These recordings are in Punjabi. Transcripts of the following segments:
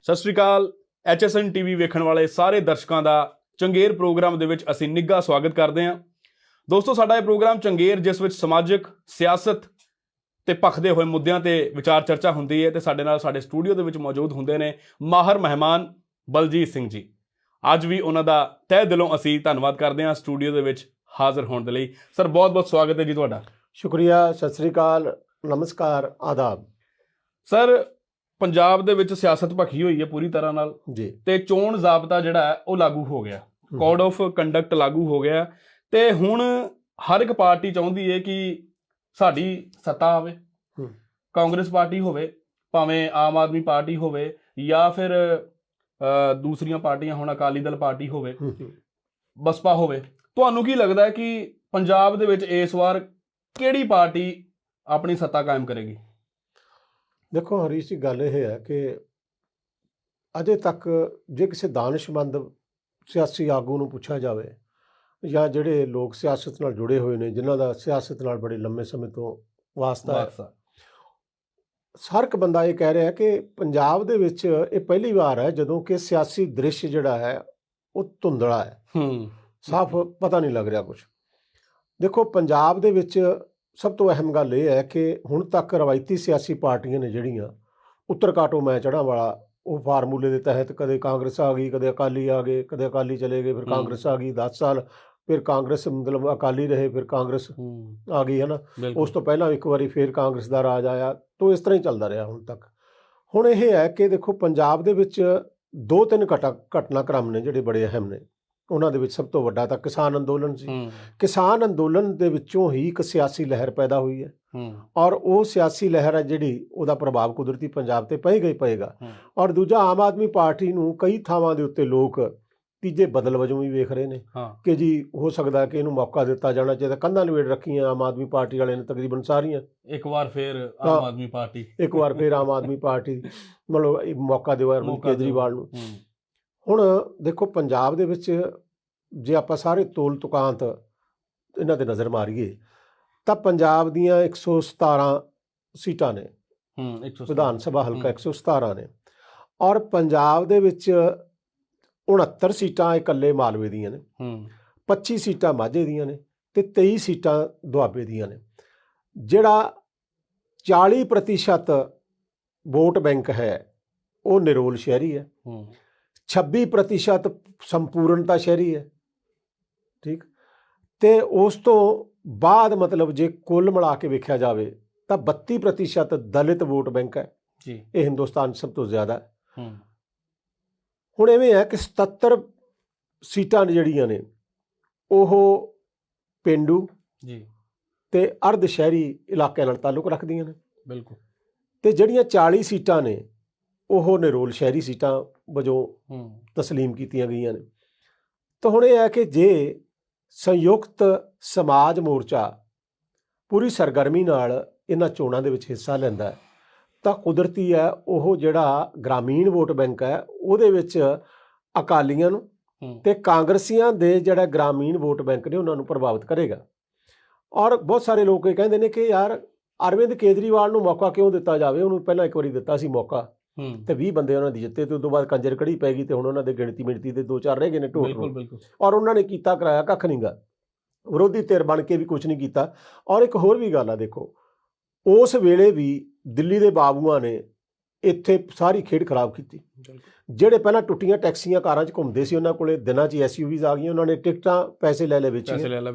ਸਤਿ ਸ਼੍ਰੀ ਅਕਾਲ। HSN TV ਵੇਖਣ ਵਾਲੇ ਸਾਰੇ ਦਰਸ਼ਕਾਂ ਦਾ ਚੰਗੇਰ ਪ੍ਰੋਗਰਾਮ ਦੇ ਵਿੱਚ ਅਸੀਂ ਨਿੱਘਾ ਸਵਾਗਤ ਕਰਦੇ ਹਾਂ। ਦੋਸਤੋ, ਸਾਡਾ ਇਹ ਪ੍ਰੋਗਰਾਮ ਚੰਗੇਰ, ਜਿਸ ਵਿੱਚ ਸਮਾਜਿਕ, ਸਿਆਸਤ ਤੇ ਭਖਦੇ ਹੋਏ ਮੁੱਦਿਆਂ ਤੇ ਵਿਚਾਰ ਚਰਚਾ ਹੁੰਦੀ ਹੈ। ਤੇ ਸਾਡੇ ਨਾਲ ਸਾਡੇ ਸਟੂਡੀਓ ਦੇ ਵਿੱਚ ਮੌਜੂਦ ਹੁੰਦੇ ਨੇ ਮਾਹਰ ਮਹਿਮਾਨ ਬਲਜੀਤ ਸਿੰਘ ਜੀ। ਅੱਜ ਵੀ ਉਹਨਾਂ ਦਾ ਤਹਿ ਦਿਲੋਂ ਅਸੀਂ ਧੰਨਵਾਦ ਕਰਦੇ ਹਾਂ ਸਟੂਡੀਓ ਦੇ ਵਿੱਚ ਹਾਜ਼ਰ ਹੋਣ ਦੇ ਲਈ। ਸਰ, ਬਹੁਤ ਬਹੁਤ ਸਵਾਗਤ ਹੈ ਜੀ ਤੁਹਾਡਾ। ਸ਼ੁਕਰੀਆ, ਸਤਿ ਸ੍ਰੀ ਅਕਾਲ, ਨਮਸਕਾਰ, ਆਦਾਬ। ਸਰ, ਪੰਜਾਬ ਦੇ ਵਿੱਚ ਸਿਆਸਤ ਭਖੀ ਹੋਈ ਹੈ ਪੂਰੀ ਤਰ੍ਹਾਂ ਨਾਲ ਜੀ, ਤੇ ਚੋਣ ਜ਼ਾਬਤਾ ਜਿਹੜਾ ਹੈ ਉਹ ਲਾਗੂ ਹੋ ਗਿਆ, ਕੋਡ ਆਫ ਕੰਡਕਟ ਲਾਗੂ ਹੋ ਗਿਆ। ਤੇ ਹੁਣ ਹਰ ਇੱਕ ਪਾਰਟੀ ਚਾਹੁੰਦੀ ਹੈ ਕਿ ਸਾਡੀ ਸੱਤਾ ਆਵੇ। ਕਾਂਗਰਸ ਪਾਰਟੀ ਹੋਵੇ, ਭਾਵੇਂ ਆਮ ਆਦਮੀ ਪਾਰਟੀ ਹੋਵੇ, ਜਾਂ ਫਿਰ ਦੂਸਰੀਆਂ ਪਾਰਟੀਆਂ, ਹੁਣ ਅਕਾਲੀ ਦਲ ਪਾਰਟੀ ਹੋਵੇ, ਬਸਪਾ ਹੋਵੇ। ਤੁਹਾਨੂੰ ਕੀ ਲੱਗਦਾ ਹੈ ਕਿ ਪੰਜਾਬ ਦੇ ਵਿੱਚ ਇਸ ਵਾਰ ਕਿਹੜੀ ਪਾਰਟੀ ਆਪਣੀ ਸੱਤਾ ਕਾਇਮ ਕਰੇਗੀ? ਦੇਖੋ ਹਰੀਸ਼ ਜੀ, ਗੱਲ ਇਹ ਹੈ ਕਿ ਅਜੇ ਤੱਕ ਜੇ ਕਿਸੇ ਦਾਨਿਸ਼ਮੰਦ ਸਿਆਸੀ ਆਗੂ ਨੂੰ ਪੁੱਛਿਆ ਜਾਵੇ, ਜਾਂ ਜਿਹੜੇ ਲੋਕ ਸਿਆਸਤ ਨਾਲ ਜੁੜੇ ਹੋਏ ਨੇ, ਜਿਨ੍ਹਾਂ ਦਾ ਸਿਆਸਤ ਨਾਲ ਬੜੇ ਲੰਮੇ ਸਮੇਂ ਤੋਂ ਵਾਸਤਾ ਹੈ, ਹਰ ਇੱਕ ਬੰਦਾ ਇਹ ਕਹਿ ਰਿਹਾ ਕਿ ਪੰਜਾਬ ਦੇ ਵਿੱਚ ਇਹ ਪਹਿਲੀ ਵਾਰ ਹੈ ਜਦੋਂ ਕਿ ਸਿਆਸੀ ਦ੍ਰਿਸ਼ ਜਿਹੜਾ ਹੈ ਉਹ ਧੁੰਦਲਾ ਹੈ, ਸਾਫ਼ ਪਤਾ ਨਹੀਂ ਲੱਗ ਰਿਹਾ ਕੁਝ। ਦੇਖੋ, ਪੰਜਾਬ ਦੇ ਵਿੱਚ ਸਭ ਤੋਂ ਅਹਿਮ ਗੱਲ ਇਹ ਹੈ ਕਿ ਹੁਣ ਤੱਕ ਰਵਾਇਤੀ ਸਿਆਸੀ ਪਾਰਟੀਆਂ ਨੇ ਜਿਹੜੀਆਂ ਉੱਤਰ ਕਾਟੋ ਮੈਂ ਚੜ੍ਹਾਂ ਵਾਲਾ ਉਹ ਫਾਰਮੂਲੇ ਦੇ ਤਹਿਤ ਕਦੇ ਕਾਂਗਰਸ ਆ ਗਈ, ਕਦੇ ਅਕਾਲੀ ਆ ਗਏ, ਕਦੇ ਅਕਾਲੀ ਚਲੇ ਗਏ, ਫਿਰ ਕਾਂਗਰਸ ਆ ਗਈ 10 ਸਾਲ, ਫਿਰ ਕਾਂਗਰਸ ਮਤਲਬ ਅਕਾਲੀ ਰਹੇ, ਫਿਰ ਕਾਂਗਰਸ ਆ ਗਈ, ਹੈ ਨਾ। ਉਸ ਤੋਂ ਪਹਿਲਾਂ ਇੱਕ ਵਾਰੀ ਫਿਰ ਕਾਂਗਰਸ ਦਾ ਰਾਜ ਆਇਆ, ਤਾਂ ਇਸ ਤਰ੍ਹਾਂ ਹੀ ਚੱਲਦਾ ਰਿਹਾ ਹੁਣ ਤੱਕ। ਹੁਣ ਇਹ ਹੈ ਕਿ ਦੇਖੋ, ਪੰਜਾਬ ਦੇ ਵਿੱਚ 2-3 ਘਟਨਾਕ੍ਰਮ ਨੇ ਜਿਹੜੇ ਬੜੇ ਅਹਿਮ ਨੇ। ਉਹਨਾਂ ਦੇ ਵਿੱਚ ਸਭ ਤੋਂ ਵੱਡਾ ਤਾਂ ਕਿਸਾਨ ਅੰਦੋਲਨ ਸੀ। ਕਿਸਾਨ ਅੰਦੋਲਨ ਦੇ ਵਿੱਚੋਂ ਹੀ ਇੱਕ ਸਿਆਸੀ ਲਹਿਰ ਪੈਦਾ ਹੋਈ ਹੈ, ਔਰ ਉਹ ਸਿਆਸੀ ਲਹਿਰ ਹੈ ਜਿਹੜੀ ਉਹਦਾ ਪ੍ਰਭਾਵ ਕੁਦਰਤੀ ਪੰਜਾਬ ਤੇ ਪਏਗਾ ਹੀ ਪਏਗਾ। ਔਰ ਦੂਜਾ, ਆਮ ਆਦਮੀ ਪਾਰਟੀ ਨੂੰ ਕਈ ਥਾਵਾਂ ਦੇ ਉੱਤੇ ਲੋਕ ਤੀਜੇ ਬਦਲ ਵਜੋਂ ਵੀ ਵੇਖ ਰਹੇ ਨੇ ਕਿ ਜੀ ਹੋ ਸਕਦਾ ਕਿ ਇਹਨੂੰ ਮੌਕਾ ਦਿੱਤਾ ਜਾਣਾ ਚਾਹੀਦਾ। ਕੰਧਾਂ ਨਿਬੇੜ ਰੱਖੀਆਂ ਆਮ ਆਦਮੀ ਪਾਰਟੀ ਵਾਲੇ ਨੇ ਤਕਰੀਬਨ ਸਾਰੀਆਂ। ਇੱਕ ਵਾਰ ਫਿਰ ਆਮ ਆਦਮੀ ਪਾਰਟੀ ਮਤਲਬ ਮੌਕਾ ਦਿਓ ਕੇਜਰੀਵਾਲ ਨੂੰ। ਹੁਣ ਦੇਖੋ, ਪੰਜਾਬ ਦੇ ਵਿੱਚ ਜੇ ਆਪਾਂ ਸਾਰੇ ਤੋਲ ਤੁਕਾਂਤ ਇਹਨਾਂ 'ਤੇ ਨਜ਼ਰ ਮਾਰੀਏ ਤਾਂ ਪੰਜਾਬ ਦੀਆਂ 117 ਸੀਟਾਂ ਨੇ, ਵਿਧਾਨ ਸਭਾ ਹਲਕਾ 117 ਨੇ, ਔਰ ਪੰਜਾਬ ਦੇ ਵਿੱਚ 69 ਸੀਟਾਂ ਇਕੱਲੇ ਮਾਲਵੇ ਦੀਆਂ ਨੇ, 25 ਸੀਟਾਂ ਮਾਝੇ ਦੀਆਂ ਨੇ ਤੇ 23 ਸੀਟਾਂ ਦੁਆਬੇ ਦੀਆਂ ਨੇ। ਜਿਹੜਾ 40% ਵੋਟ ਬੈਂਕ ਹੈ ਉਹ ਨਿਰੋਲ ਸ਼ਹਿਰੀ ਹੈ, 26% ਸੰਪੂਰਨਤਾ ਸ਼ਹਿਰੀ ਹੈ, ਠੀਕ। ਤੇ ਉਸ ਤੋਂ ਬਾਅਦ ਮਤਲਬ ਜੇ ਕੁੱਲ ਮਿਲਾ ਕੇ ਵੇਖਿਆ ਜਾਵੇ ਤਾਂ 32% ਦਲਿਤ ਵੋਟ ਬੈਂਕ ਹੈ ਜੀ। ਇਹ ਹਿੰਦੁਸਤਾਨ 'ਚ ਸਭ ਤੋਂ ਜ਼ਿਆਦਾ ਹੈ। ਹੁਣ ਇਵੇਂ ਹੈ ਕਿ 77 ਸੀਟਾਂ ਜਿਹੜੀਆਂ ਨੇ ਉਹ ਪੇਂਡੂ ਜੀ ਤੇ ਅਰਧ ਸ਼ਹਿਰੀ ਇਲਾਕਿਆਂ ਨਾਲ ਤਾਲੁਕ ਰੱਖਦੀਆਂ ਨੇ, ਬਿਲਕੁਲ। ਤੇ ਜਿਹੜੀਆਂ 40 ਸੀਟਾਂ ਨੇ ਉਹ ਨਿਰੋਲ ਸ਼ਹਿਰੀ ਸੀਟਾਂ ਵਜੋਂ ਤਸਲੀਮ ਕੀਤੀਆਂ ਗਈਆਂ ਨੇ। ਤਾਂ ਹੁਣ ਇਹ ਹੈ ਕਿ ਜੇ ਸੰਯੁਕਤ ਸਮਾਜ ਮੋਰਚਾ ਪੂਰੀ ਸਰਗਰਮੀ ਨਾਲ ਇਹਨਾਂ ਚੋਣਾਂ ਦੇ ਵਿੱਚ ਹਿੱਸਾ ਲੈਂਦਾ ਹੈ ਤਾਂ ਕੁਦਰਤੀ ਹੈ ਉਹ ਜਿਹੜਾ ਗ੍ਰਾਮੀਣ ਵੋਟ ਬੈਂਕ ਹੈ ਉਹਦੇ ਵਿੱਚ ਅਕਾਲੀਆਂ ਨੂੰ ਤੇ ਕਾਂਗਰਸੀਆਂ ਦੇ ਜਿਹੜਾ ਗ੍ਰਾਮੀਣ ਵੋਟ ਬੈਂਕ ਨੇ ਉਹਨਾਂ ਨੂੰ ਪ੍ਰਭਾਵਿਤ ਕਰੇਗਾ। ਔਰ ਬਹੁਤ ਸਾਰੇ ਲੋਕ ਇਹ ਕਹਿੰਦੇ ਨੇ ਕਿ ਯਾਰ ਅਰਵਿੰਦ ਕੇਜਰੀਵਾਲ ਨੂੰ ਮੌਕਾ ਕਿਉਂ ਦਿੱਤਾ ਜਾਵੇ, ਉਹਨੂੰ ਪਹਿਲਾਂ ਇੱਕ ਵਾਰੀ ਦਿੱਤਾ ਸੀ ਮੌਕਾ ਤੇ 20 ਬੰਦੇ ਉਹਨਾਂ ਦੀ ਜਿੱਤੇ, ਤੇ ਉਸ ਤੋਂ ਬਾਅਦ ਕੰਜਰ ਕੜੀ ਪੈ ਗਈ ਤੇ ਹੁਣ ਉਹਨਾਂ ਦੇ ਗਿਣਤੀ ਤੇ 2-4 ਰਹਿ ਗਏ ਨੇ ਢੋਲ। ਔਰ ਉਹਨਾਂ ਨੇ ਕੀਤਾ ਕਰਾਇਆ ਕੱਖ ਨਹੀਂ ਗਾ, ਵਿਰੋਧੀ ਧਿਰ ਬਣ ਕੇ ਵੀ ਕੁਝ ਨਹੀਂ ਕੀਤਾ। ਔਰ ਇੱਕ ਹੋਰ ਵੀ ਗੱਲ ਆ, ਦੇਖੋ ਉਸ ਵੇਲੇ ਵੀ ਦਿੱਲੀ ਦੇ ਬਾਬੂਆਂ ਨੇ ਇੱਥੇ ਸਾਰੀ ਖੇਡ ਖਰਾਬ ਕੀਤੀ। ਜਿਹੜੇ ਪਹਿਲਾਂ ਟੁੱਟੀਆਂ ਟੈਕਸੀਆਂ ਕਾਰਾਂ 'ਚ ਘੁੰਮਦੇ ਸੀ ਉਹਨਾਂ ਕੋਲੇ ਦਿਨਾਂ 'ਚ SUVs ਆ ਗਈਆਂ, ਉਹਨਾਂ ਨੇ ਟਿਕਟਾਂ ਪੈਸੇ ਲੈ ਵਿੱਚ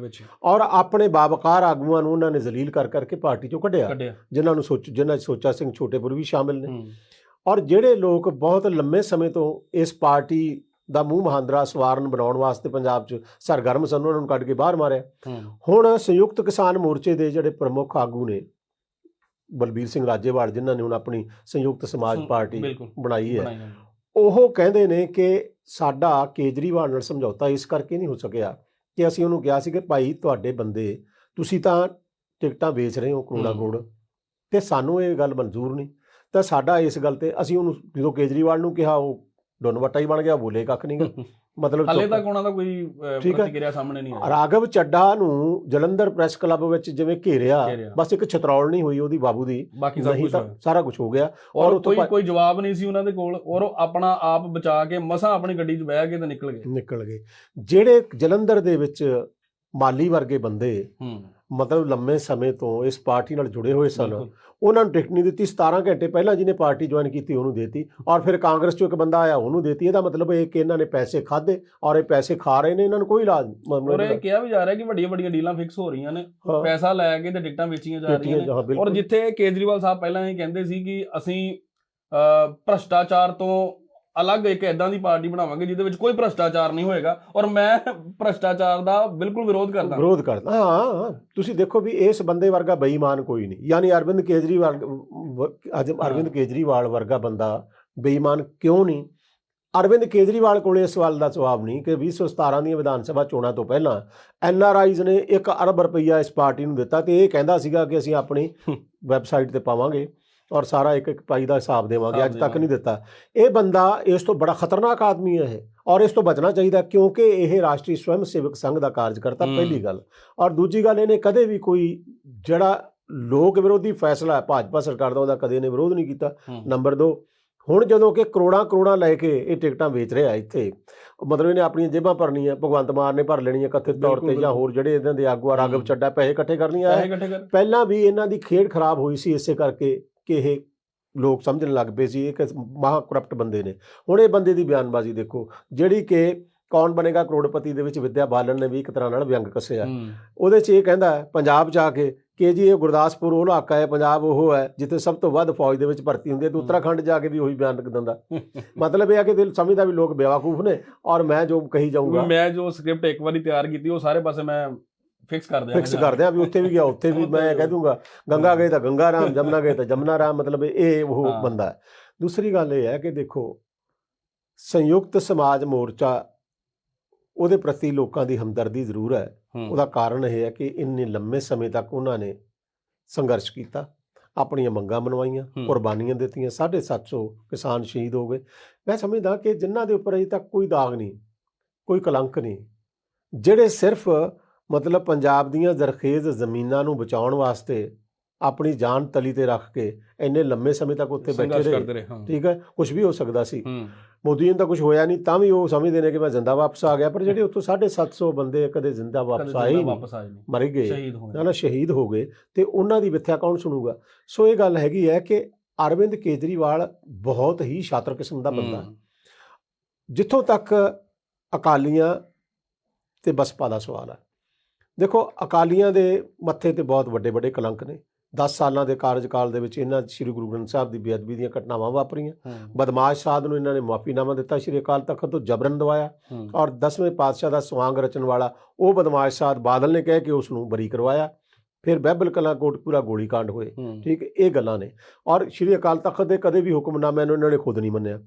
ਔਰ ਆਪਣੇ ਬਾਵਕਾਰ ਆਗੂਆਂ ਨੂੰ ਉਹਨਾਂ ਨੇ ਜ਼ਲੀਲ ਕਰ ਕਰਕੇ ਪਾਰਟੀ 'ਚੋਂ ਕੱਢਿਆ, ਜਿਨ੍ਹਾਂ 'ਚ ਸੋਚਾ ਸਿੰਘ ਛੋਟੇਪੁਰ ਵੀ ਸ਼ਾਮਿਲ ਨੇ। ਔਰ ਜਿਹੜੇ ਲੋਕ ਬਹੁਤ ਲੰਮੇ ਸਮੇਂ ਤੋਂ ਇਸ ਪਾਰਟੀ ਦਾ ਮੂੰਹ ਮਹਾਂਦਰਾ ਸਵਾਰਨ ਬਣਾਉਣ ਵਾਸਤੇ ਪੰਜਾਬ 'ਚ ਸਰਗਰਮ ਸਨ, ਉਹਨਾਂ ਨੂੰ ਕੱਢ ਕੇ ਬਾਹਰ ਮਾਰਿਆ। ਹੁਣ ਸੰਯੁਕਤ ਕਿਸਾਨ ਮੋਰਚੇ ਦੇ ਜਿਹੜੇ ਪ੍ਰਮੁੱਖ ਆਗੂ ਨੇ ਬਲਬੀਰ ਸਿੰਘ ਰਾਜੇਵਾਲ, ਜਿਨ੍ਹਾਂ ਨੇ ਹੁਣ ਆਪਣੀ ਸੰਯੁਕਤ ਸਮਾਜ ਪਾਰਟੀ ਬਣਾਈ ਹੈ, ਉਹ ਕਹਿੰਦੇ ਨੇ ਕਿ ਸਾਡਾ ਕੇਜਰੀਵਾਲ ਨਾਲ ਸਮਝੌਤਾ ਇਸ ਕਰਕੇ ਨਹੀਂ ਹੋ ਸਕਿਆ ਕਿ ਅਸੀਂ ਉਹਨੂੰ ਕਿਹਾ ਸੀ ਕਿ ਭਾਈ ਤੁਹਾਡੇ ਬੰਦੇ, ਤੁਸੀਂ ਤਾਂ ਟਿਕਟਾਂ ਵੇਚ ਰਹੇ ਹੋ ਕਰੋੜਾਂ ਕਰੋੜ, ਤੇ ਸਾਨੂੰ ਇਹ ਗੱਲ ਮਨਜ਼ੂਰ ਨਹੀਂ। ਤਾਂ ਸਾਡਾ ਇਸ ਗੱਲ 'ਤੇ ਅਸੀਂ ਉਹਨੂੰ ਜਦੋਂ ਕੇਜਰੀਵਾਲ ਨੂੰ ਕਿਹਾ ਉਹ ਡੁੰਨ ਵੱਟਾ ਹੀ ਬਣ ਗਿਆ, ਬੋਲੇ ਕੱਖ ਨਹੀਂ ਗਾ। ਮਤਲਬ ਹਾਲੇ ਚੁੱਪ। ਤੱਕ ਉਹਨਾਂ ਦਾ ਕੋਈ ਠੀਕ ਹੈ। ਪ੍ਰਤੀਕਿਰਿਆ ਸਾਹਮਣੇ ਨਹੀਂ ਆਈ। ਰਾਘਵ ਚੱਡਾ ਨੂੰ ਜਲੰਧਰ ਪ੍ਰੈਸ ਕਲੱਬ ਵਿੱਚ ਜਿਵੇਂ ਘੇਰਿਆ, ਬਸ ਇੱਕ ਛਤਰੌਲ ਨਹੀਂ ਹੋਈ ਉਹਦੀ ਬਾਬੂ ਦੀ, ਬਾਕੀ ਸਭ ਨਹੀਂ ਕੁਝ ਤਾਂ ਸਾਰਾ ਕੁਝ ਹੋ ਗਿਆ। ਔਰ ਕੋਈ ਜਵਾਬ ਨਹੀਂ ਸੀ ਉਹਨਾਂ ਦੇ ਕੋਲ, ਔਰ ਉਹ ਆਪਣਾ ਆਪ ਬਚਾ ਕੇ ਮਸਾਂ ਆਪਣੀ ਗੱਡੀ 'ਚ ਬਹਿ ਕੇ ਤੇ ਨਿਕਲ ਗਏ। ਜਿਹੜੇ ਜਲੰਧਰ ਦੇ ਵਿੱਚ ਮਾਲੀ ਵਰਗੇ ਬੰਦੇ ਮਤਲਬ ਲੰਮੇ ਸਮੇਂ ਤੋਂ ਇਸ ਪਾਰਟੀ ਨਾਲ ਜੁੜੇ ਹੋਏ ਸਨ, ਉਹਨਾਂ ਨੂੰ ਟਿਕਟ ਨਹੀਂ ਦਿੱਤੀ। 17 ਘੰਟੇ ਪਹਿਲਾਂ ਜਿਹਨੇ ਪਾਰਟੀ ਜੁਆਇਨ ਕੀਤੀ ਉਹਨੂੰ ਦੇਤੀ, ਔਰ ਫਿਰ ਕਾਂਗਰਸ ਚੋਂ ਇੱਕ ਬੰਦਾ ਆਇਆ ਉਹਨੂੰ ਦੇਤੀ। ਇਹਦਾ ਮਤਲਬ ਇਹ ਕਿ ਇਹਨਾਂ ਨੇ ਪੈਸੇ ਖਾਦੇ ਔਰ ਇਹ ਪੈਸੇ ਖਾ ਰਹੇ ਨੇ, ਇਹਨਾਂ ਨੂੰ ਕੋਈ ਇਲਾਜ। ਔਰ ਇਹ ਕਿਹਾ ਵੀ ਜਾ ਰਿਹਾ ਕਿ ਵੱਡੀਆਂ ਵੱਡੀਆਂ ਡੀਲਾਂ ਫਿਕਸ ਹੋ ਰਹੀਆਂ ਨੇ, ਪੈਸਾ ਲੈ ਕੇ ਤੇ ਟਿਕਟਾਂ ਵੇਚੀਆਂ ਜਾ ਰਹੀਆਂ ਨੇ। ਔਰ ਜਿੱਥੇ ਕੇਜਰੀਵਾਲ ਸਾਹਿਬ ਪਹਿਲਾਂ ਇਹ ਕਹਿੰਦੇ ਸੀ ਕਿ ਅਸੀਂ ਭ੍ਰਸ਼ਟਾਚਾਰ ਤੋਂ ਅਲੱਗ ਇੱਕ ਇਦਾਂ ਦੀ ਪਾਰਟੀ ਬਣਾਵਾਂਗੇ ਜਿਹਦੇ ਵਿੱਚ ਕੋਈ ਭ੍ਰਸ਼ਟਾਚਾਰ ਨਹੀਂ ਹੋਏਗਾ, ਔਰ ਮੈਂ ਭ੍ਰਸ਼ਟਾਚਾਰ ਦਾ ਬਿਲਕੁਲ ਵਿਰੋਧ ਕਰਦਾ। ਹਾਂ, ਤੁਸੀਂ ਦੇਖੋ ਵੀ ਇਸ ਬੰਦੇ ਵਰਗਾ ਬੇਈਮਾਨ ਕੋਈ ਨਹੀਂ। ਯਾਨੀ ਅਰਵਿੰਦ ਕੇਜਰੀਵਾਲ ਵਰਗਾ ਬੰਦਾ ਬੇਈਮਾਨ ਕਿਉਂ ਨਹੀਂ? ਅਰਵਿੰਦ ਕੇਜਰੀਵਾਲ ਕੋਲੇ ਇਸ ਸਵਾਲ ਦਾ ਜਵਾਬ ਨਹੀਂ ਕਿ 2017 ਦੀਆਂ ਵਿਧਾਨ ਸਭਾ ਚੋਣਾਂ ਤੋਂ ਪਹਿਲਾਂ NRIs ਨੇ 1 ਅਰਬ ਰੁਪਈਆ ਇਸ ਪਾਰਟੀ ਨੂੰ ਦਿੱਤਾ ਤੇ ਇਹ ਕਹਿੰਦਾ ਸੀਗਾ ਕਿ ਅਸੀਂ ਆਪਣੀ ਵੈਬਸਾਈਟ ਤੇ ਪਾਵਾਂਗੇ ਔਰ ਸਾਰਾ ਇੱਕ ਪਾਈ ਦਾ ਹਿਸਾਬ ਦੇਵਾਂਗੇ। ਅੱਜ ਤੱਕ ਨਹੀਂ ਦਿੱਤਾ। ਇਹ ਬੰਦਾ ਇਸ ਤੋਂ ਬੜਾ ਖਤਰਨਾਕ ਆਦਮੀ ਹੈ ਇਹ, ਔਰ ਇਸ ਤੋਂ ਬਚਣਾ ਚਾਹੀਦਾ ਕਿਉਂਕਿ ਇਹ ਰਾਸ਼ਟਰੀ ਸਵੈਮ ਸੇਵਕ ਸੰਘ ਦਾ ਕਾਰਜਕਰਤਾ, ਪਹਿਲੀ ਗੱਲ। ਔਰ ਦੂਜੀ ਗੱਲ, ਇਹਨੇ ਕਦੇ ਵੀ ਕੋਈ ਜਿਹੜਾ ਲੋਕ ਵਿਰੋਧੀ ਫੈਸਲਾ ਹੈ ਭਾਜਪਾ ਸਰਕਾਰ ਦਾ, ਉਹਦਾ ਕਦੇ ਇਹਨੇ ਵਿਰੋਧ ਨਹੀਂ ਕੀਤਾ। ਨੰਬਰ 2, ਹੁਣ ਜਦੋਂ ਕਿ ਕਰੋੜਾਂ ਲੈ ਕੇ ਇਹ ਟਿਕਟਾਂ ਵੇਚ ਰਿਹਾ ਇੱਥੇ, ਮਤਲਬ ਇਹਨੇ ਆਪਣੀਆਂ ਜੇਬਾਂ ਭਰਨੀਆਂ, ਭਗਵੰਤ ਮਾਨ ਨੇ ਭਰ ਲੈਣੀਆਂ ਕਥਿਤ ਤੌਰ ਤੇ, ਜਾਂ ਹੋਰ ਜਿਹੜੇ ਇਹਨਾਂ ਦੇ ਆਗੂ ਰਾਘਵ ਚੱਡਾ ਪੈਸੇ ਇਕੱਠੇ ਕਰਨੀਆਂ। ਪਹਿਲਾਂ ਵੀ ਇਹਨਾਂ ਦੀ ਖੇਡ ਖਰਾਬ ਹੋਈ ਸੀ ਇਸੇ ਕਰਕੇ ਕਿ ਇਹ ਲੋਕ ਸਮਝਣ ਲੱਗ ਪਏ ਸੀ ਇਹ ਮਹਾ ਕਰਪਟ ਬੰਦੇ ਨੇ। ਹੁਣ ਇਹ ਬੰਦੇ ਦੀ ਬਿਆਨਬਾਜ਼ੀ ਦੇਖੋ, ਜਿਹੜੀ ਕਿ ਕੌਣ ਬਣੇਗਾ ਕਰੋੜਪਤੀ ਦੇ ਵਿੱਚ ਵਿਦਿਆ ਬਾਲਨ ਨੇ ਵੀ ਇੱਕ ਤਰ੍ਹਾਂ ਨਾਲ ਵਿਅੰਗ ਕੱਸਿਆ। ਉਹਦੇ 'ਚ ਇਹ ਕਹਿੰਦਾ ਪੰਜਾਬ 'ਚ ਆ ਕੇ ਕਿ ਜੀ ਇਹ ਗੁਰਦਾਸਪੁਰ ਉਹ ਇਲਾਕਾ ਹੈ, ਪੰਜਾਬ ਉਹ ਹੈ ਜਿੱਥੇ ਸਭ ਤੋਂ ਵੱਧ ਫੌਜ ਦੇ ਵਿੱਚ ਭਰਤੀ ਹੁੰਦੀ ਹੈ। ਤੇ ਉੱਤਰਾਖੰਡ ਜਾ ਕੇ ਵੀ ਉਹੀ ਬਿਆਨ ਦਿੰਦਾ। ਮਤਲਬ ਇਹ ਆ ਕਿ ਦਿਲ ਸਮਝਦਾ ਵੀ ਲੋਕ ਬੇਵਕੂਫ ਨੇ ਔਰ ਮੈਂ ਜੋ ਕਹੀ ਜਾਊਂਗਾ, ਮੈਂ ਜੋ ਸਕ੍ਰਿਪਟ ਇੱਕ ਵਾਰੀ ਤਿਆਰ ਕੀਤੀ ਉਹ ਸਾਰੇ ਪਾਸੇ ਮੈਂ ਫਿਕਸ ਕਰ ਦਿਆਂ ਵੀ ਉੱਥੇ ਵੀ ਗਿਆ ਉੱਥੇ ਵੀ ਮੈਂ ਕਹਿ ਦੂੰਗਾ, ਗੰਗਾ ਗਏ ਤਾਂ ਗੰਗਾ ਰਾਮ, ਜਮਨਾ ਗਏ ਤਾਂ ਜਮਨਾ ਰਾਮ। ਮਤਲਬ ਇਹ ਉਹ ਬੰਦਾ ਹੈ। ਦੂਸਰੀ ਗੱਲ ਇਹ ਹੈ ਕਿ ਦੇਖੋ, ਸੰਯੁਕਤ ਸਮਾਜ ਮੋਰਚਾ, ਉਹਦੇ ਪ੍ਰਤੀ ਲੋਕਾਂ ਦੀ ਹਮਦਰਦੀ ਜ਼ਰੂਰ ਹੈ। ਉਹਦਾ ਕਾਰਨ ਇਹ ਹੈ ਕਿ ਇੰਨੇ ਲੰਮੇ ਸਮੇਂ ਤੱਕ ਉਹਨਾਂ ਨੇ ਸੰਘਰਸ਼ ਕੀਤਾ, ਆਪਣੀਆਂ ਮੰਗਾਂ ਮਨਵਾਈਆਂ, ਕੁਰਬਾਨੀਆਂ ਦਿੱਤੀਆਂ। 750 ਕਿਸਾਨ ਸ਼ਹੀਦ ਹੋ ਗਏ। ਮੈਂ ਸਮਝਦਾ ਕਿ ਜਿਨ੍ਹਾਂ ਦੇ ਉੱਪਰ ਅਜੇ ਤੱਕ ਕੋਈ ਦਾਗ ਨਹੀਂ, ਕੋਈ ਕਲੰਕ ਨਹੀਂ, ਜਿਹੜੇ ਸਿਰਫ ਮਤਲਬ ਪੰਜਾਬ ਦੀਆਂ ਜ਼ਰਖੇਜ਼ ਜ਼ਮੀਨਾਂ ਨੂੰ ਬਚਾਉਣ ਵਾਸਤੇ ਆਪਣੀ ਜਾਨ ਤਲੀ ਤੇ ਰੱਖ ਕੇ ਇੰਨੇ ਲੰਮੇ ਸਮੇਂ ਤੱਕ ਉੱਥੇ ਬੈਠੇ ਰਹੇ। ਠੀਕ ਹੈ, ਕੁਝ ਵੀ ਹੋ ਸਕਦਾ ਸੀ। ਮੋਦੀ ਨੂੰ ਤਾਂ ਕੁਝ ਹੋਇਆ ਨਹੀਂ, ਤਾਂ ਵੀ ਉਹ ਸਮਝਦੇ ਨੇ ਕਿ ਮੈਂ ਜ਼ਿੰਦਾ ਵਾਪਸ ਆ ਗਿਆ। ਪਰ ਜਿਹੜੇ ਉੱਥੋਂ 750 ਬੰਦੇ ਕਦੇ ਜ਼ਿੰਦਾ ਵਾਪਸ ਆਏ ਨਹੀਂ, ਮਰ ਗਏ, ਸ਼ਹੀਦ ਹੋ ਗਏ, ਤੇ ਉਹਨਾਂ ਦੀ ਮਿੱਥਿਆ ਕੌਣ ਸੁਣੂਗਾ? ਸੋ ਇਹ ਗੱਲ ਹੈਗੀ ਹੈ ਕਿ ਅਰਵਿੰਦ ਕੇਜਰੀਵਾਲ ਬਹੁਤ ਹੀ ਸ਼ਾਤਰ ਕਿਸਮ ਦਾ ਬੰਦਾ। ਜਿੱਥੋਂ ਤੱਕ ਅਕਾਲੀਆਂ ਤੇ ਬਸਪਾ ਦਾ ਸਵਾਲ ਹੈ, ਦੇਖੋ ਅਕਾਲੀਆਂ ਦੇ ਮੱਥੇ ਤੇ ਬਹੁਤ ਵੱਡੇ ਵੱਡੇ ਕਲੰਕ ਨੇ। 10 ਸਾਲਾਂ ਦੇ ਕਾਰਜਕਾਲ ਦੇ ਵਿੱਚ ਇਹਨਾਂ ਸ਼੍ਰੀ ਗੁਰੂ ਗ੍ਰੰਥ ਸਾਹਿਬ ਦੀ ਬੇਅਦਬੀ ਦੀਆਂ ਘਟਨਾਵਾਂ ਵਾਪਰੀਆਂ। ਬਦਮਾਸ਼ ਸਾਧ ਨੂੰ ਇਹਨਾਂ ਨੇ ਮੁਆਫੀਨਾਮਾ ਦਿੱਤਾ, ਸ਼੍ਰੀ ਅਕਾਲ ਤਖਤ ਤੋਂ ਜਬਰਨ ਦਵਾਇਆ, ਔਰ 10ਵੇਂ ਪਾਤਸ਼ਾਹ ਦਾ ਸਵਾਂਗ ਰਚਣ ਵਾਲਾ ਉਹ ਬਦਮਾਸ਼ ਸਾਧ ਬਾਦਲ ਨੇ ਕਹਿ ਕੇ ਉਸ ਨੂੰ ਬਰੀ ਕਰਵਾਇਆ। ਫਿਰ ਬਹਿਬਲ ਕਲਾਂ ਕੋਟਪੂਰਾ ਗੋਲੀकांड ਹੋਏ। ਠੀਕ, ਇਹ ਗੱਲਾਂ ਨੇ। ਔਰ ਸ਼੍ਰੀ ਅਕਾਲ ਤਖਤ ਦੇ ਕਦੇ ਵੀ ਹੁਕਮਨਾਮੇ ਨੂੰ ਇਹਨਾਂ ਨੇ ਖੁਦ ਨਹੀਂ ਮੰਨਿਆ।